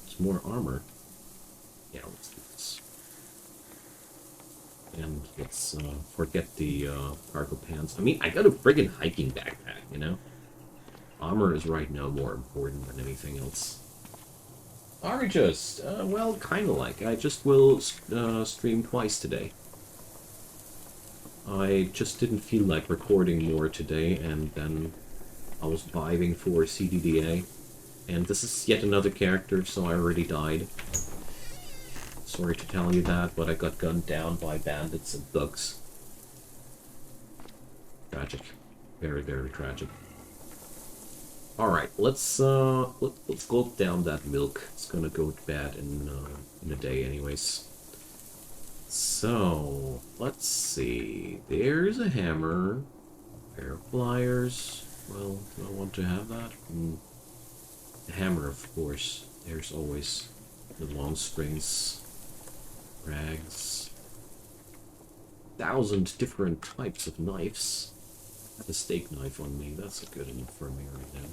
it's more armor. Yeah, let's do this. And let's forget the cargo pants. I mean, I got a friggin' hiking backpack, you know? Armor is right now more important than anything else. Just, well, kinda like. I just will stream twice today. I just didn't feel like recording more today, and then I was vibing for CDDA. And this is yet another character, so I already died. Sorry to tell you that, but I got gunned down by bandits and thugs. Tragic. Very, very tragic. Alright, let's gulp down that milk. It's gonna go bad in a day anyways. So, let's see. There's a hammer. A pair of pliers. Well, do I want to have that? The hammer, of course. There's always the long strings. Rags. 1,000 different types of knives. I have a steak knife on me. That's good enough for me right now.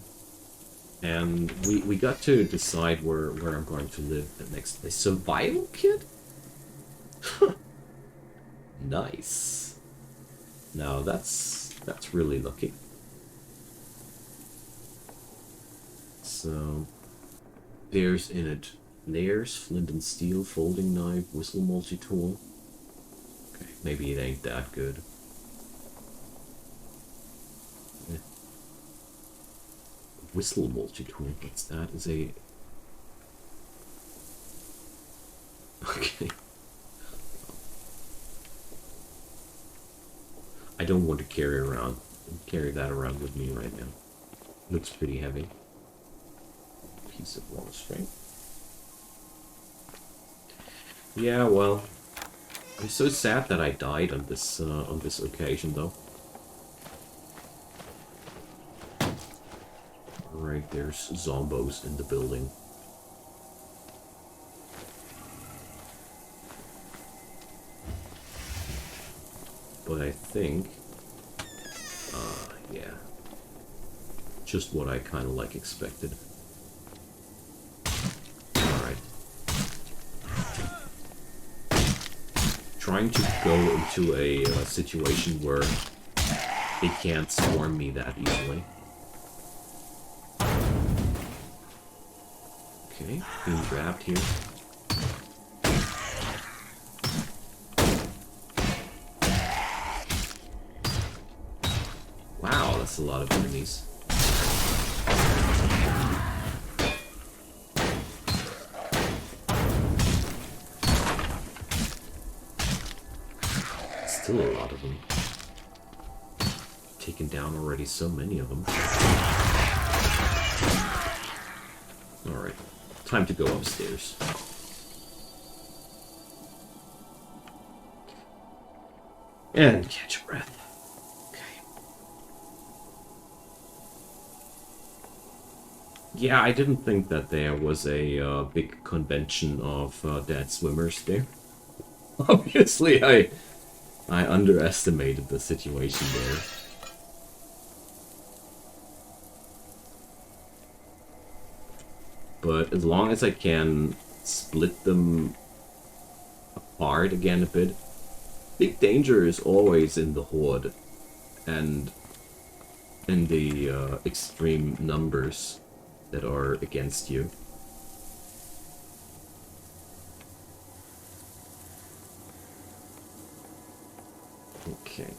And we got to decide where I'm going to live the next day. Survival kit? Nice. Now that's really lucky. So there's in it layers, flint and steel, folding knife, whistle multi-tool. Okay, maybe it ain't that good. Whistle multi-tool, what's that? Is a... Okay. I don't want to carry that around with me right now. Looks pretty heavy. Piece of long string. Yeah, well, I'm so sad that I died on this occasion, though. Alright, there's zombos in the building. But I think... yeah. Just what I kind of like expected. Alright. Trying to go into a situation where they can't swarm me that easily. Okay, being grabbed here. Wow, that's a lot of enemies. Still a lot of them. Taken down already so many of them. Alright, time to go upstairs. And catch a breath. Yeah, I didn't think that there was a big convention of dead swimmers there. Obviously, I underestimated the situation there. But as long as I can split them apart again a bit, big danger is always in the horde and in the extreme numbers that are against you. Okay.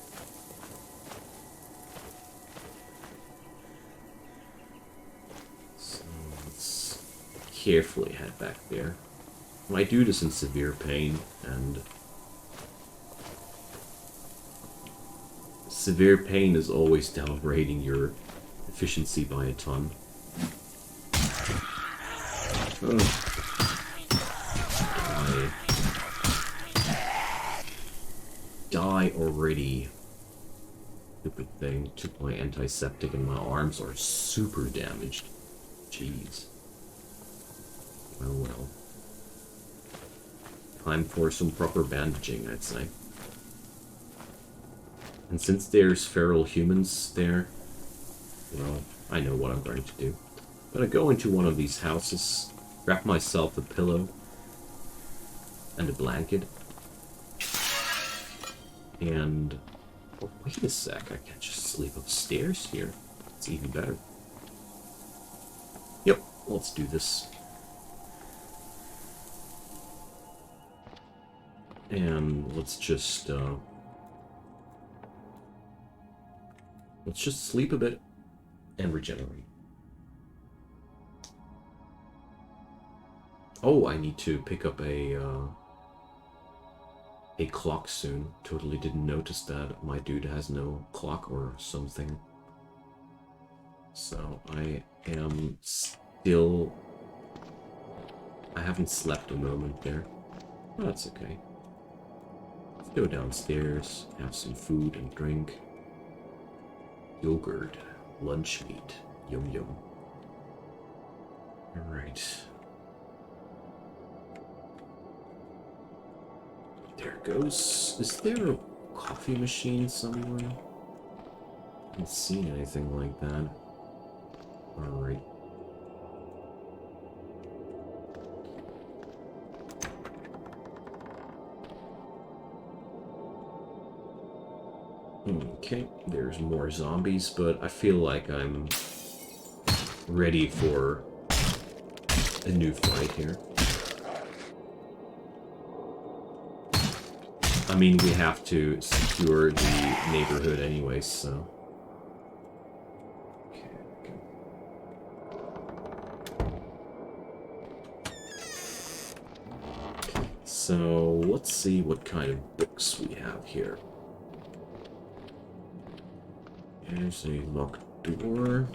So let's carefully head back there. My dude is in severe pain, and severe pain is always downgrading your efficiency by a ton. Die already. Stupid thing. Took my antiseptic and my arms are super damaged. Jeez. Well. Time for some proper bandaging, I'd say. And since there's feral humans there, well, I know what I'm going to do. I'm gonna go into one of these houses, grab myself a pillow and a blanket. And... oh, wait a sec, I can't just sleep upstairs here. It's even better. Yep, let's do this. And let's just sleep a bit and regenerate. Oh, I need to pick up a clock soon. Totally didn't notice that. My dude has no clock or something. So I am still... I haven't slept a moment there. Oh, that's okay. Let's go downstairs, have some food and drink. Yogurt, lunch meat, yum yum. Alright. There it goes. Is there a coffee machine somewhere? I haven't seen anything like that. Alright. Okay, there's more zombies, but I feel like I'm ready for a new fight here. I mean, we have to secure the neighborhood anyways, so... okay, good. So, let's see what kind of books we have here. There's a locked door.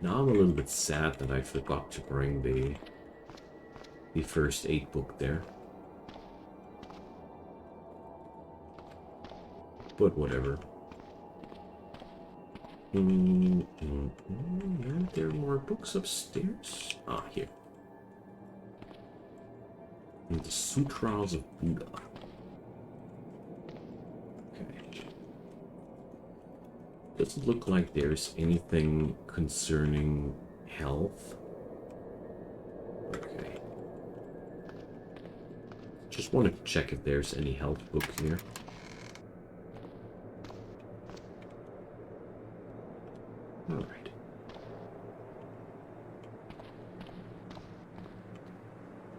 Now I'm a little bit sad that I forgot to bring the first aid book there. But whatever. Are there more books upstairs? Ah, here. In the Sutras of Buddha. Okay. Doesn't look like there's anything concerning health. Okay. Just want to check if there's any health book here. Alright.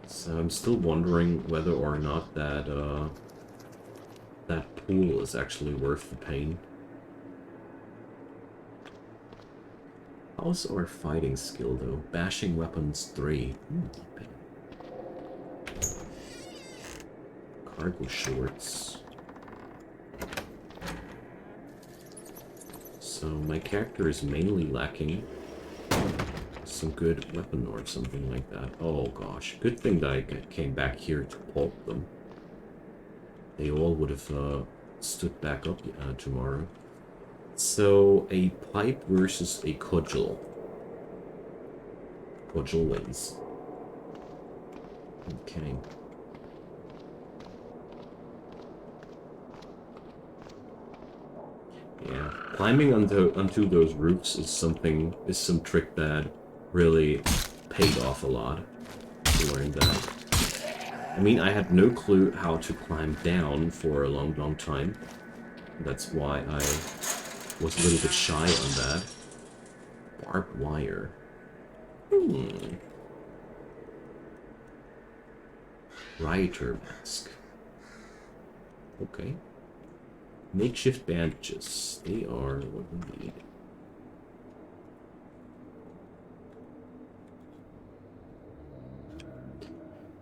So I'm still wondering whether or not that that pool is actually worth the pain. How's our fighting skill though? Bashing weapons 3. Cargo shorts. So my character is mainly lacking some good weapon or something like that. Oh gosh, good thing that I came back here to pulp them. They all would have stood back up tomorrow. So a pipe versus a cudgel. Cudgel wins. Okay. Yeah, climbing onto those roofs is some trick that really paid off a lot to learn that. I mean, I had no clue how to climb down for a long time. That's why I was a little bit shy on that. Barbed wire. Rioter mask. Okay. Makeshift bandages. They are what we need.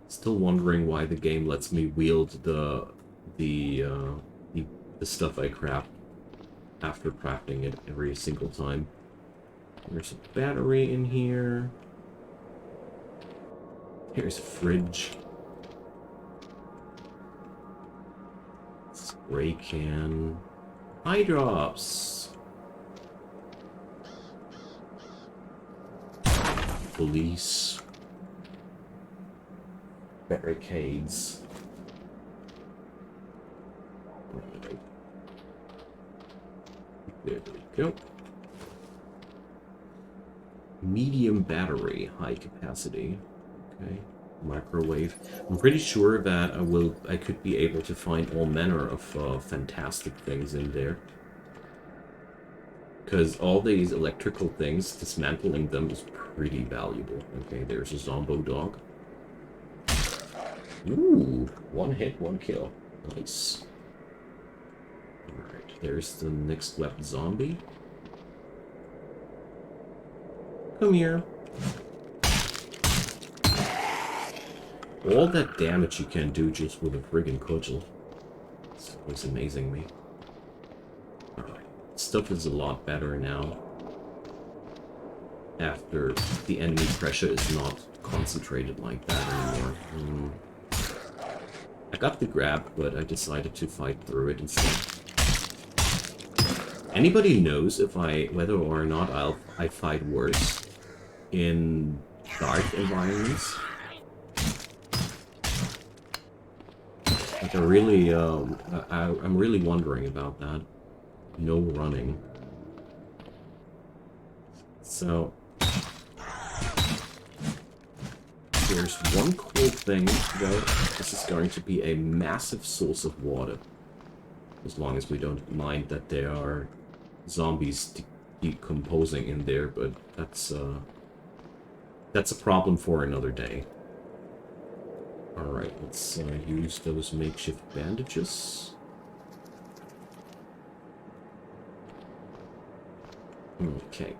Still wondering why the game lets me wield the stuff I craft after crafting it every single time. There's a battery in here. Here's a fridge. Spray can. Eye drops. Police. Barricades. There we go. Medium battery, high capacity. Okay. Microwave. I'm pretty sure that I could be able to find all manner of fantastic things in there. Because all these electrical things, dismantling them is pretty valuable. Okay, there's a Zombo dog. Ooh, one hit, one kill. Nice. Alright, there's the next weapon zombie. Come here. All that damage you can do just with a friggin' cudgel. It's always amazing me. Alright, stuff is a lot better now. After the enemy pressure is not concentrated like that anymore. I got the grab, but I decided to fight through it instead. Anybody knows whether or not I fight worse in dark environments? Like I'm really wondering about that. No running. So there's one cool thing though. This is going to be a massive source of water. As long as we don't mind that there are zombies decomposing in there, but that's a problem for another day. Alright, let's use those makeshift bandages. Okay.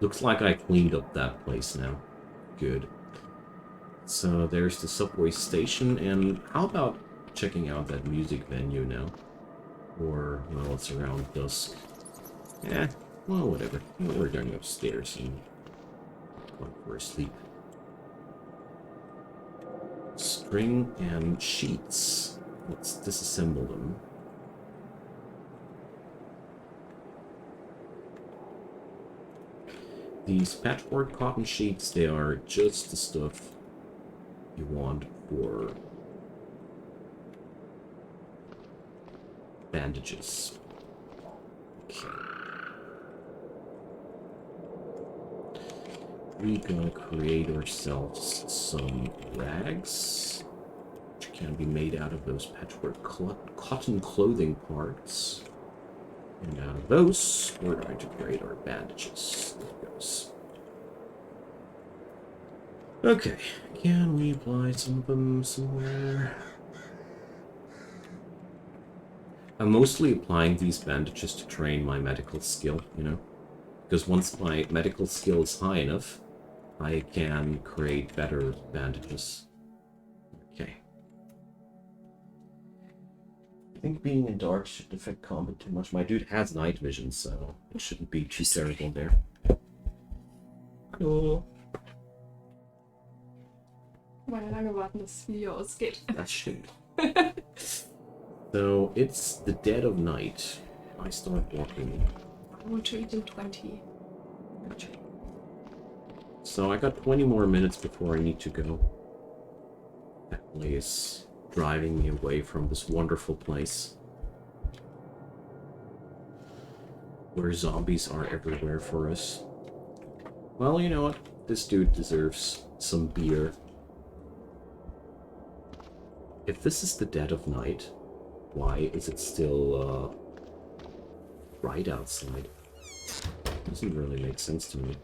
Looks like I cleaned up that place now. Good. So there's the subway station, and how about checking out that music venue now? Or, well, it's around dusk. Eh, Well, whatever. We're going upstairs and going for a sleep. String and sheets. Let's disassemble them. These patchwork cotton sheets, they are just the stuff you want for bandages. Okay. We're gonna create ourselves some rags, which can be made out of those patchwork cotton clothing parts. And out of those, we're going to create our bandages. There it goes. Okay, can we apply some of them somewhere? I'm mostly applying these bandages to train my medical skill, you know? Because once my medical skill is high enough, I can create better bandages. Okay. I think being in dark shouldn't affect combat too much. My dude has night vision, so it shouldn't be too terrible there. Hallo. Mal lange warten, bis das Video ausgeht. Das stimmt. So, it's the dead of night. I start walking. I want to eat in 20. Gotcha. So I got 20 more minutes before I need to go. That place driving me away from this wonderful place. Where zombies are everywhere for us. Well, you know what? This dude deserves some beer. If this is the dead of night, why is it still, bright outside? Doesn't really make sense to me.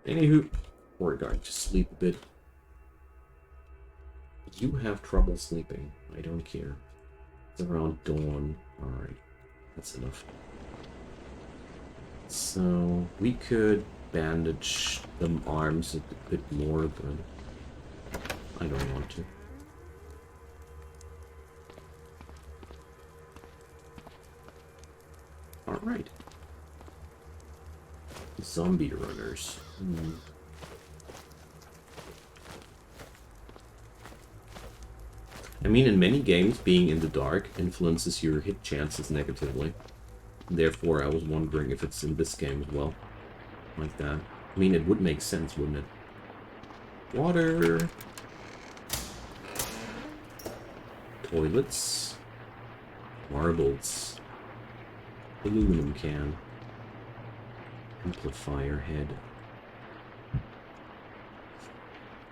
Anywho, we're going to sleep a bit. You have trouble sleeping. I don't care. It's around dawn. Alright, that's enough. So, we could bandage them arms a bit more, but I don't want to. Alright. Zombie runners. I mean, in many games, being in the dark influences your hit chances negatively. Therefore, I was wondering if it's in this game as well. Like that. I mean, it would make sense, wouldn't it? Water. Toilets. Marbles. Aluminum can. Amplifier head.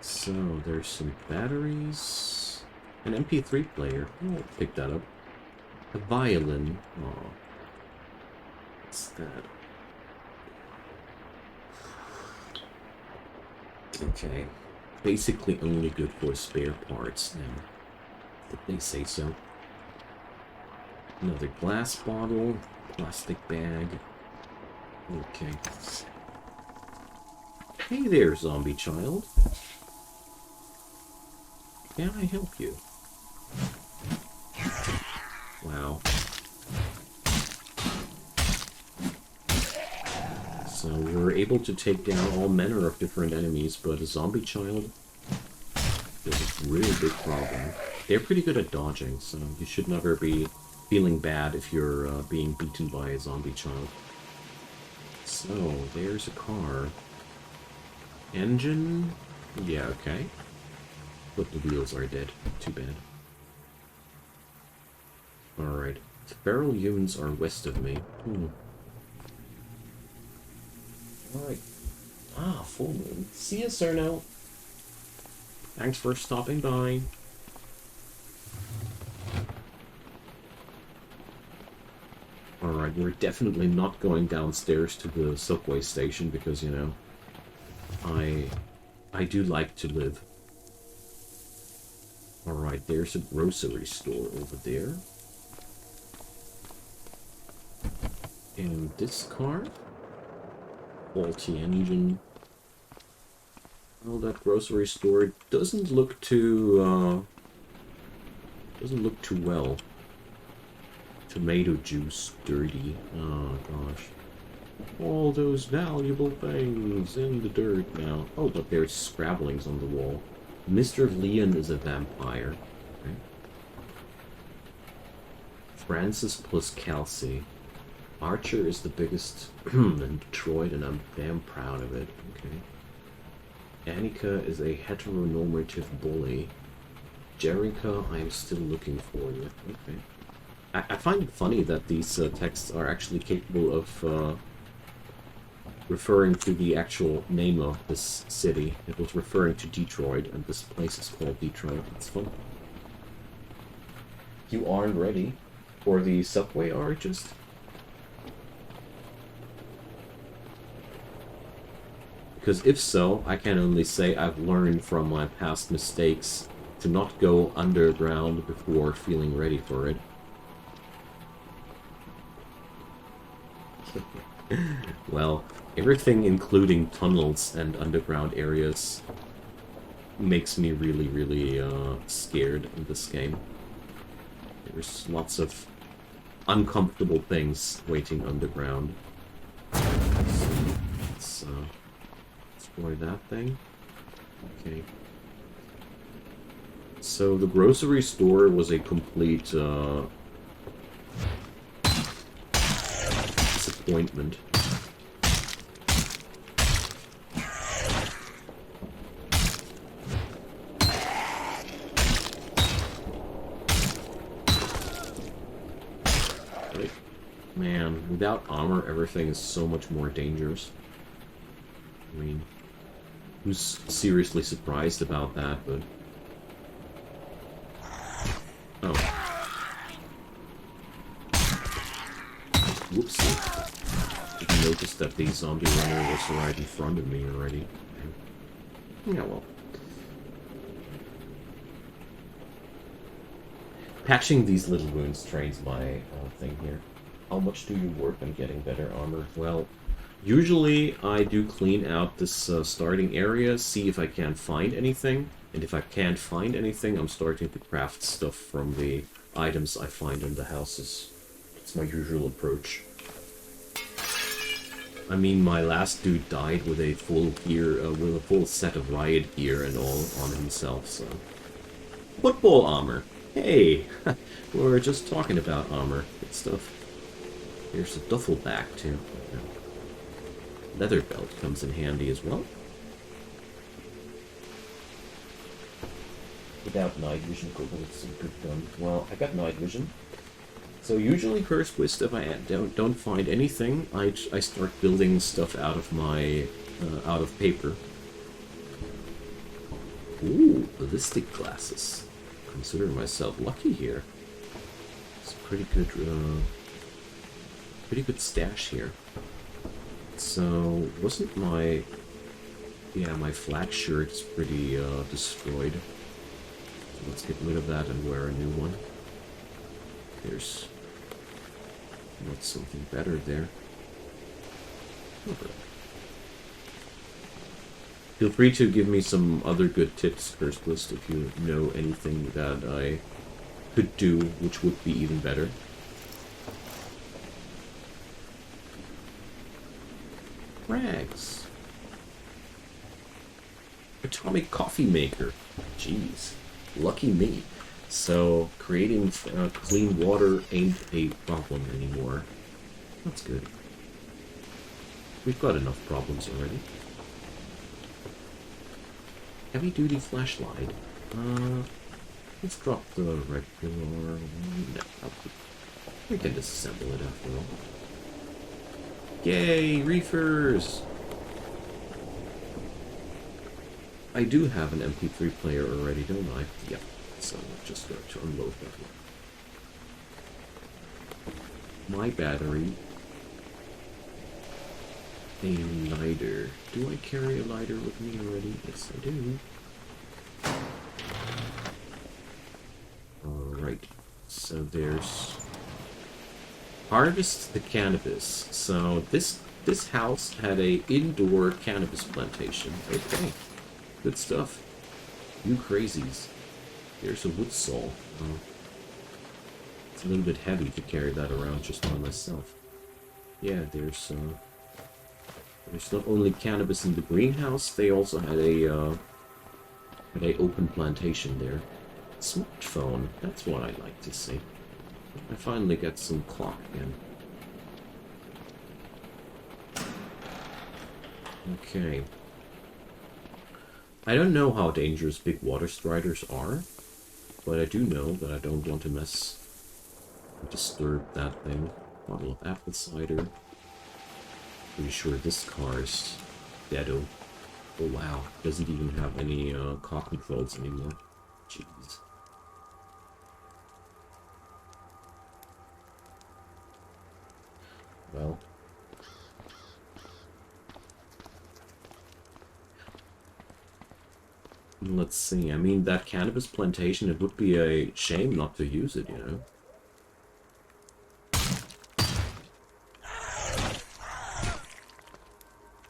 So, there's some batteries. An MP3 player. Oh, I'll pick that up. A violin. Oh. What's that? Okay. Basically only good for spare parts now. Did they say so? Another glass bottle. Plastic bag. Okay. Hey there, zombie child. Can I help you? Wow. So we're able to take down all manner of different enemies, but a zombie child is a really big problem. They're pretty good at dodging, so you should never be feeling bad if you're being beaten by a zombie child. So, there's a car. Engine? Yeah, okay. But the wheels are dead. Too bad. Alright. The feral humans are west of me. Alright. Ah, full moon. See you, Cerno. Thanks for stopping by. Alright, we're definitely not going downstairs to the subway station because, you know, I do like to live. Alright, there's a grocery store over there. And this car? Faulty engine. Well, that grocery store doesn't look too well. Tomato juice, dirty. Oh gosh. All those valuable things in the dirt now. Oh, but there's scrabblings on the wall. Mr. Leon is a vampire. Okay. Francis plus Kelsey. Archer is the biggest in Detroit, and I'm damn proud of it. Okay. Annika is a heteronormative bully. Jerica, I am still looking for you. Okay. I find it funny that these texts are actually capable of referring to the actual name of this city. It was referring to Detroit, and this place is called Detroit. It's fun. You aren't ready for the subway arches? Because if so, I can only say I've learned from my past mistakes to not go underground before feeling ready for it. Well, everything including tunnels and underground areas makes me really, really scared in this game. There's lots of uncomfortable things waiting underground. Let's explore that thing. Okay. So the grocery store was a complete disappointment. Like, man, without armor, everything is so much more dangerous. I mean, who's seriously surprised about that, but... Oh. Whoopsie. Didn't notice that the zombie runner was right in front of me already. Yeah, well. Patching these little wounds trains my thing here. How much do you work on getting better armor? Well, usually I do clean out this starting area, see if I can find anything. And if I can't find anything, I'm starting to craft stuff from the items I find in the houses. It's my usual approach. I mean, my last dude died with a full gear, with a full set of riot gear and all on himself, so... Football armor! Hey! We were just talking about armor. Good stuff. Here's a duffel bag, too. Leather belt comes in handy as well. Without night vision, it's a good gun. Well, I got night vision. So usually first twist, if I don't find anything, I start building stuff out of my out of paper. Ooh, ballistic glasses. Consider myself lucky here. It's a pretty good stash here. So wasn't my my flag shirt's pretty destroyed. So let's get rid of that and wear a new one. There's not something better there. Okay. Feel free to give me some other good tips, First List, if you know anything that I could do, which would be even better. Rags. Atomic coffee maker. Jeez. Lucky me. So, creating clean water ain't a problem anymore. That's good. We've got enough problems already. Heavy duty flashlight. Let's drop the regular one. No, we can disassemble it after all. Yay, reefers! I do have an MP3 player already, don't I? Yep. So I'm just going to unload that one. My battery. A lighter. Do I carry a lighter with me already? Yes, I do. Alright. So there's... Harvest the cannabis. So this house had a indoor cannabis plantation. Okay. Good stuff. You crazies. There's a wood saw. It's a little bit heavy to carry that around just by myself. Yeah, there's not only cannabis in the greenhouse, they also had a open plantation there. Smartphone, that's what I like to see. I finally got some clock again. Okay. I don't know how dangerous big water striders are, but I do know that I don't want to disturb that thing. Bottle of apple cider. Pretty sure this car is deado. Oh wow, doesn't even have any car controls anymore. Jeez. Well. Let's see, I mean, that cannabis plantation, it would be a shame not to use it, you know?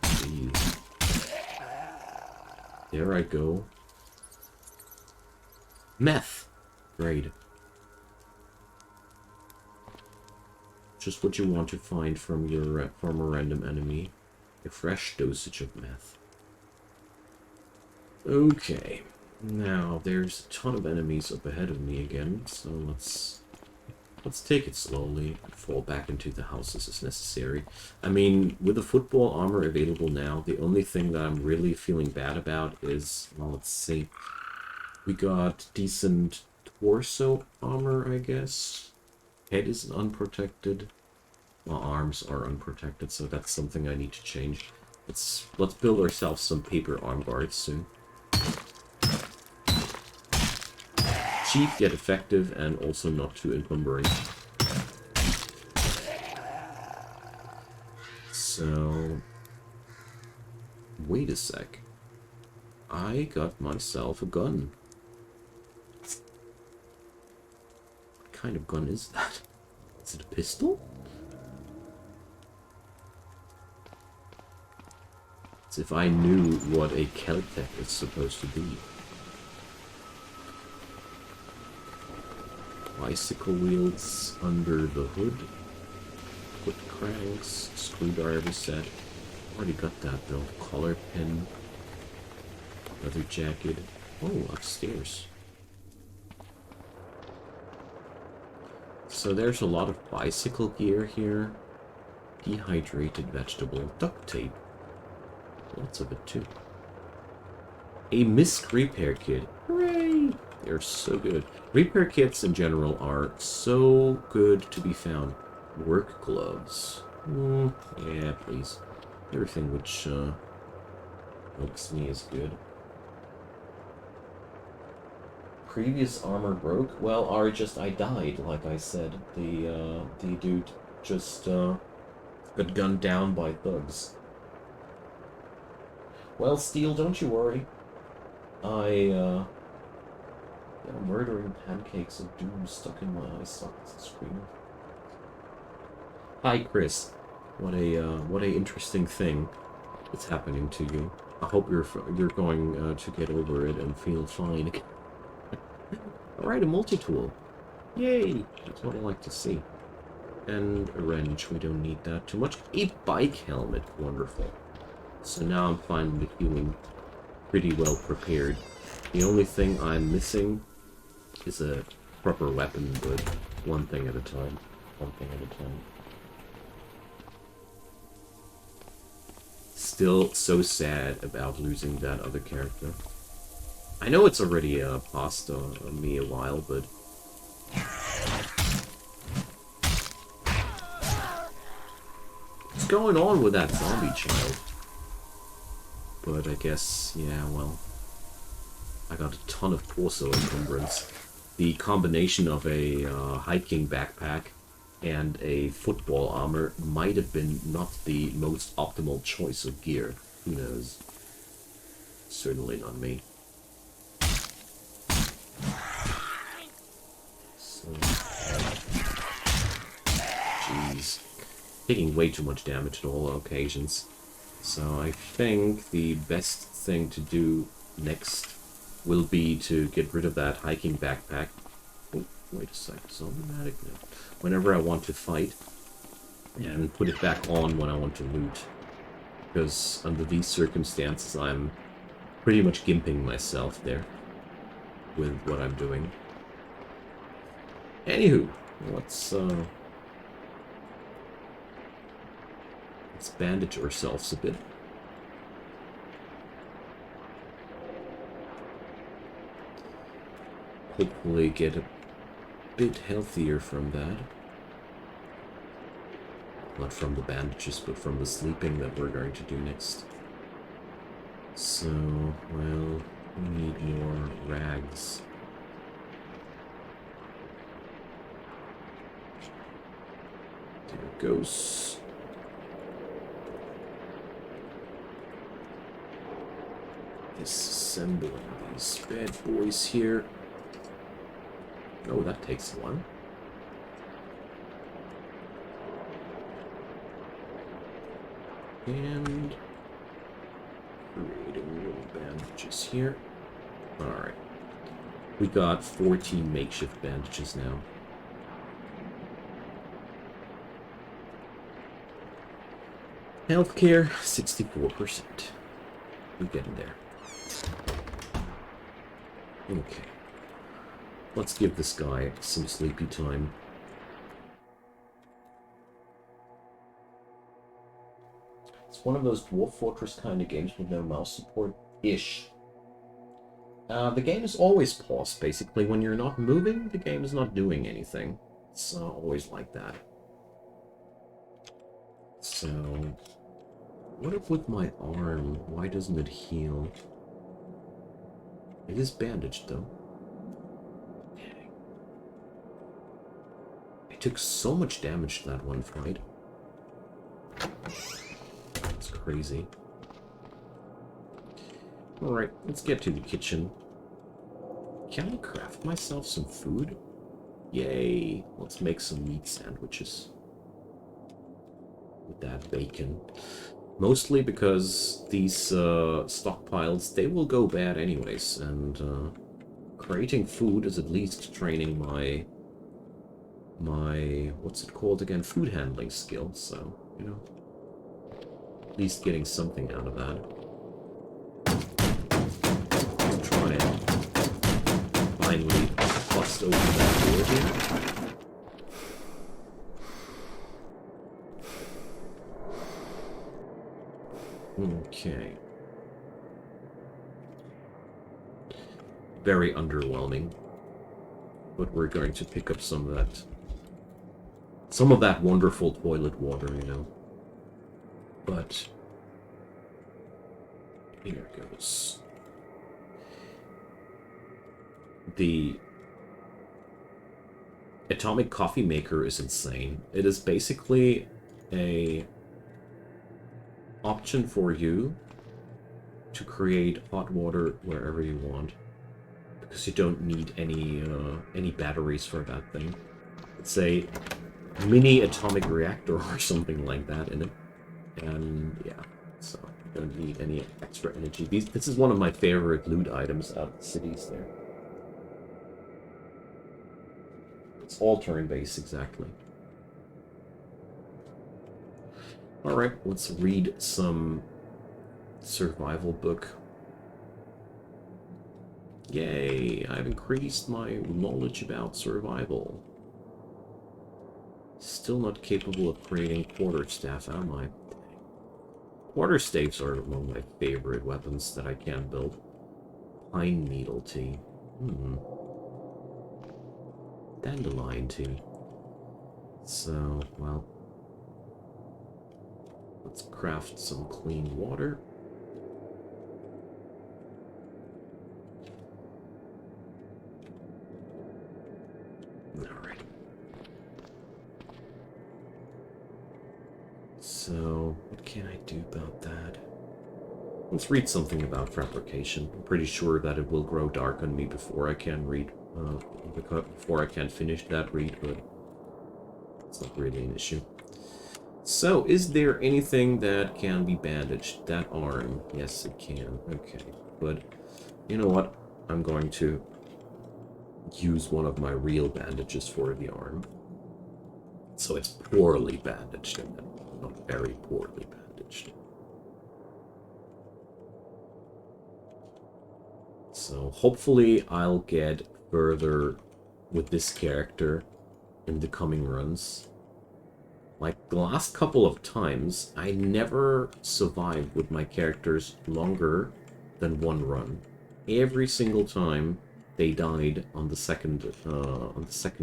Jeez. There I go. Meth! Great. Just what you want to find from your from a random enemy. A fresh dosage of meth. Okay. Now, there's a ton of enemies up ahead of me again, so let's take it slowly and fall back into the houses as necessary. I mean, with the football armor available now, the only thing that I'm really feeling bad about is, well, let's see. We got decent torso armor, I guess. Head is unprotected. Well, arms are unprotected, so that's something I need to change. Let's build ourselves some paper arm guards soon. Cheap yet effective, and also not too encumbering. So, wait a sec. I got myself a gun. What kind of gun is that? Is it a pistol? As if I knew what a Celtec is supposed to be. Bicycle wheels under the hood. Foot cranks, screwdriver set. Already got that though. Collar pin. Leather jacket. Oh, upstairs. So there's a lot of bicycle gear here. Dehydrated vegetable. Duct tape. Lots of it too. A misc repair kit. Hooray! They're so good. Repair kits in general are so good to be found. Work gloves. Yeah, please. Everything which looks me is good. Previous armor broke. Well, I died, like I said. The dude just got gunned down by thugs. Well, Steel, don't you worry. Murdering pancakes of doom stuck in my eye sockets and screaming. Hi, Chris. What a interesting thing that's happening to you. I hope you're going to get over it and feel fine. Alright, a multi-tool. Yay! That's what I like to see. And a wrench. We don't need that too much. A bike helmet. Wonderful. So now I'm finally feeling pretty well prepared. The only thing I'm missing is a proper weapon, but one thing at a time. One thing at a time. Still so sad about losing that other character. I know it's already passed me a while, but... What's going on with that zombie child? But I guess, yeah, well... I got a ton of torso encumbrance. The combination of a hiking backpack and a football armor might have been not the most optimal choice of gear. Who knows? Certainly not me. So, jeez. Taking way too much damage at all occasions. So I think the best thing to do next will be to get rid of that hiking backpack. Oh, Wait a second. Zombie-matic? No. Whenever I want to fight, and put it back on when I want to loot. Because under these circumstances, I'm pretty much gimping myself there with what I'm doing. Anywho, let's bandage ourselves a bit. Hopefully get a bit healthier from that. Not from the bandages, but from the sleeping that we're going to do next. So, well, we need more rags. There it goes. Disassembling these bad boys here. Oh, that takes a while. And creating little bandages here. Alright. We got 14 makeshift bandages now. Healthcare, 64%. We're getting there. Okay. Let's give this guy some sleepy time. It's one of those Dwarf Fortress kind of games with no mouse support-ish. The game is always paused, basically. When you're not moving, the game is not doing anything. It's always like that. So, what up with my arm? Why doesn't it heal? It is bandaged, though. I took so much damage to that one fight. That's crazy. Alright, let's get to the kitchen. Can I craft myself some food? Yay! Let's make some meat sandwiches. With that bacon. Mostly because these stockpiles, they will go bad anyways, and creating food is at least training my what's it called again? Food handling skill, so, you know, at least getting something out of that. Try and finally bust open that door here. Okay. Very underwhelming. But we're going to pick up some of that wonderful toilet water, you know. But here goes. The atomic coffee maker is insane. It is basically a option for you to create hot water wherever you want, because you don't need any batteries for that thing. It's a mini atomic reactor or something like that in it, and yeah, so you don't need any extra energy. This is one of my favorite loot items out of the cities there. It's all turn-based, exactly. Alright, let's read some survival book. Yay, I've increased my knowledge about survival. Still not capable of creating quarterstaff, am I? Quarterstaffs are one of my favorite weapons that I can build. Pine needle tea. Dandelion tea. So, well, let's craft some clean water. Alright. So, what can I do about that? Let's read something about fabrication. I'm pretty sure that it will grow dark on me before I can read, before I can finish that read, but it's not really an issue. So, is there anything that can be bandaged? That arm. Yes, it can. Okay. But, you know what? I'm going to use one of my real bandages for the arm. So it's poorly bandaged, and not very poorly bandaged. So hopefully I'll get further with this character in the coming runs. Like the last couple of times, I never survived with my characters longer than one run. Every single time they died on the second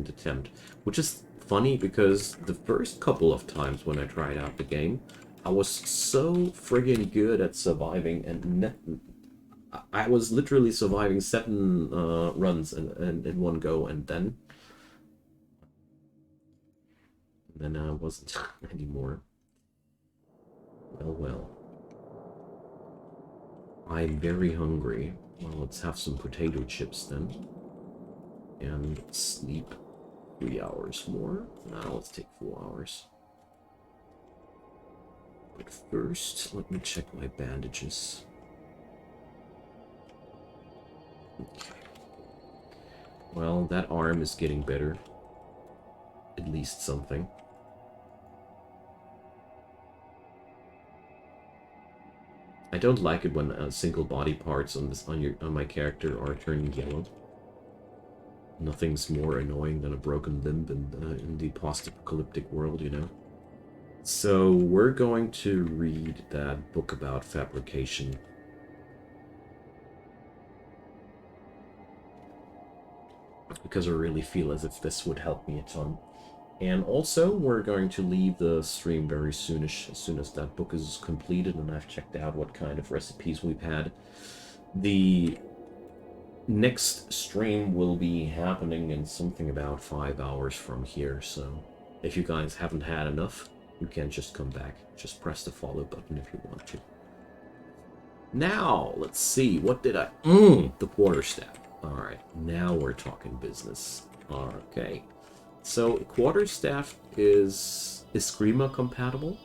attempt, which is funny because the first couple of times when I tried out the game, I was so friggin' good at surviving, and I was literally surviving 7 runs in one go, and then I wasn't anymore. Well. I'm very hungry. Well, let's have some potato chips then. And sleep 3 hours more. Now let's take 4 hours. But first, let me check my bandages. Okay. Well, that arm is getting better. At least something. I don't like it when single body parts on my character are turning yellow. Nothing's more annoying than a broken limb in the post-apocalyptic world, you know. So we're going to read that book about fabrication. Because I really feel as if this would help me a ton. And also, we're going to leave the stream very soonish, as soon as that book is completed and I've checked out what kind of recipes we've had. The next stream will be happening in something about 5 hours from here, so if you guys haven't had enough, you can just come back. Just press the follow button if you want to. Now, let's see, what did I... the quarterstaff. Alright, now we're talking business. Okay. So, quarterstaff is Eskrima compatible.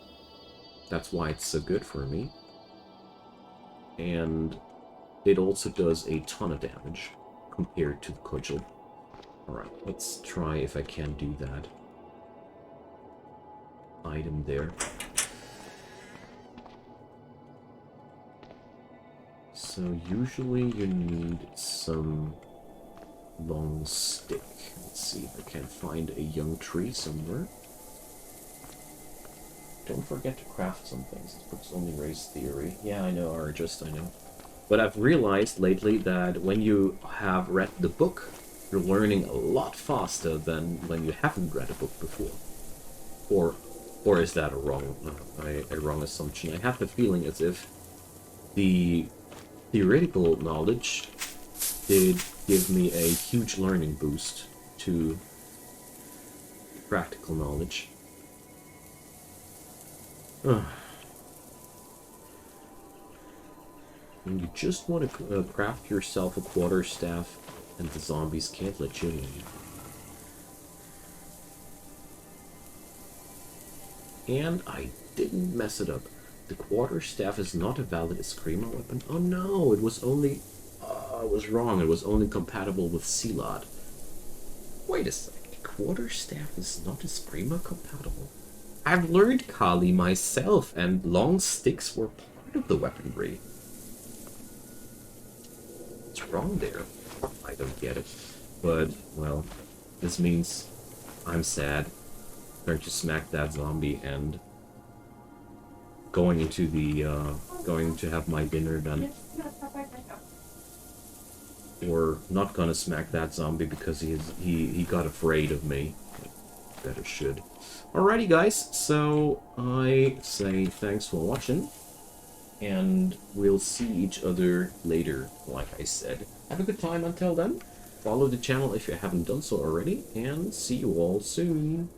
That's why it's so good for me. And it also does a ton of damage compared to the cudgel. Alright, let's try if I can do that. Item there. So usually you need some long stick. Let's see if I can find a young tree somewhere. Don't forget to craft some things. This book's only raised theory. Yeah, I know, Argist, I know. But I've realized lately that when you have read the book, you're learning a lot faster than when you haven't read a book before. Or is that a wrong assumption? I have the feeling as if the theoretical knowledge did give me a huge learning boost to practical knowledge. And you just want to craft yourself a quarterstaff, and the zombies can't let you leave. And I didn't mess it up. The quarterstaff is not a valid Eskrima weapon. Oh no, it was only... I was wrong. It was only compatible with Sealot. Wait a sec. Quarterstaff is not Eskrima compatible? I've learned Kali myself, and long sticks were part of the weaponry. What's wrong there? I don't get it. But, well, this means I'm sad. Going to smack that zombie and going into the, going to have my dinner done. Or not gonna smack that zombie because he got afraid of me. Better should. Alrighty guys, so I say thanks for watching, and we'll see each other later, like I said. Have a good time until then. Follow the channel if you haven't done so already, and see you all soon.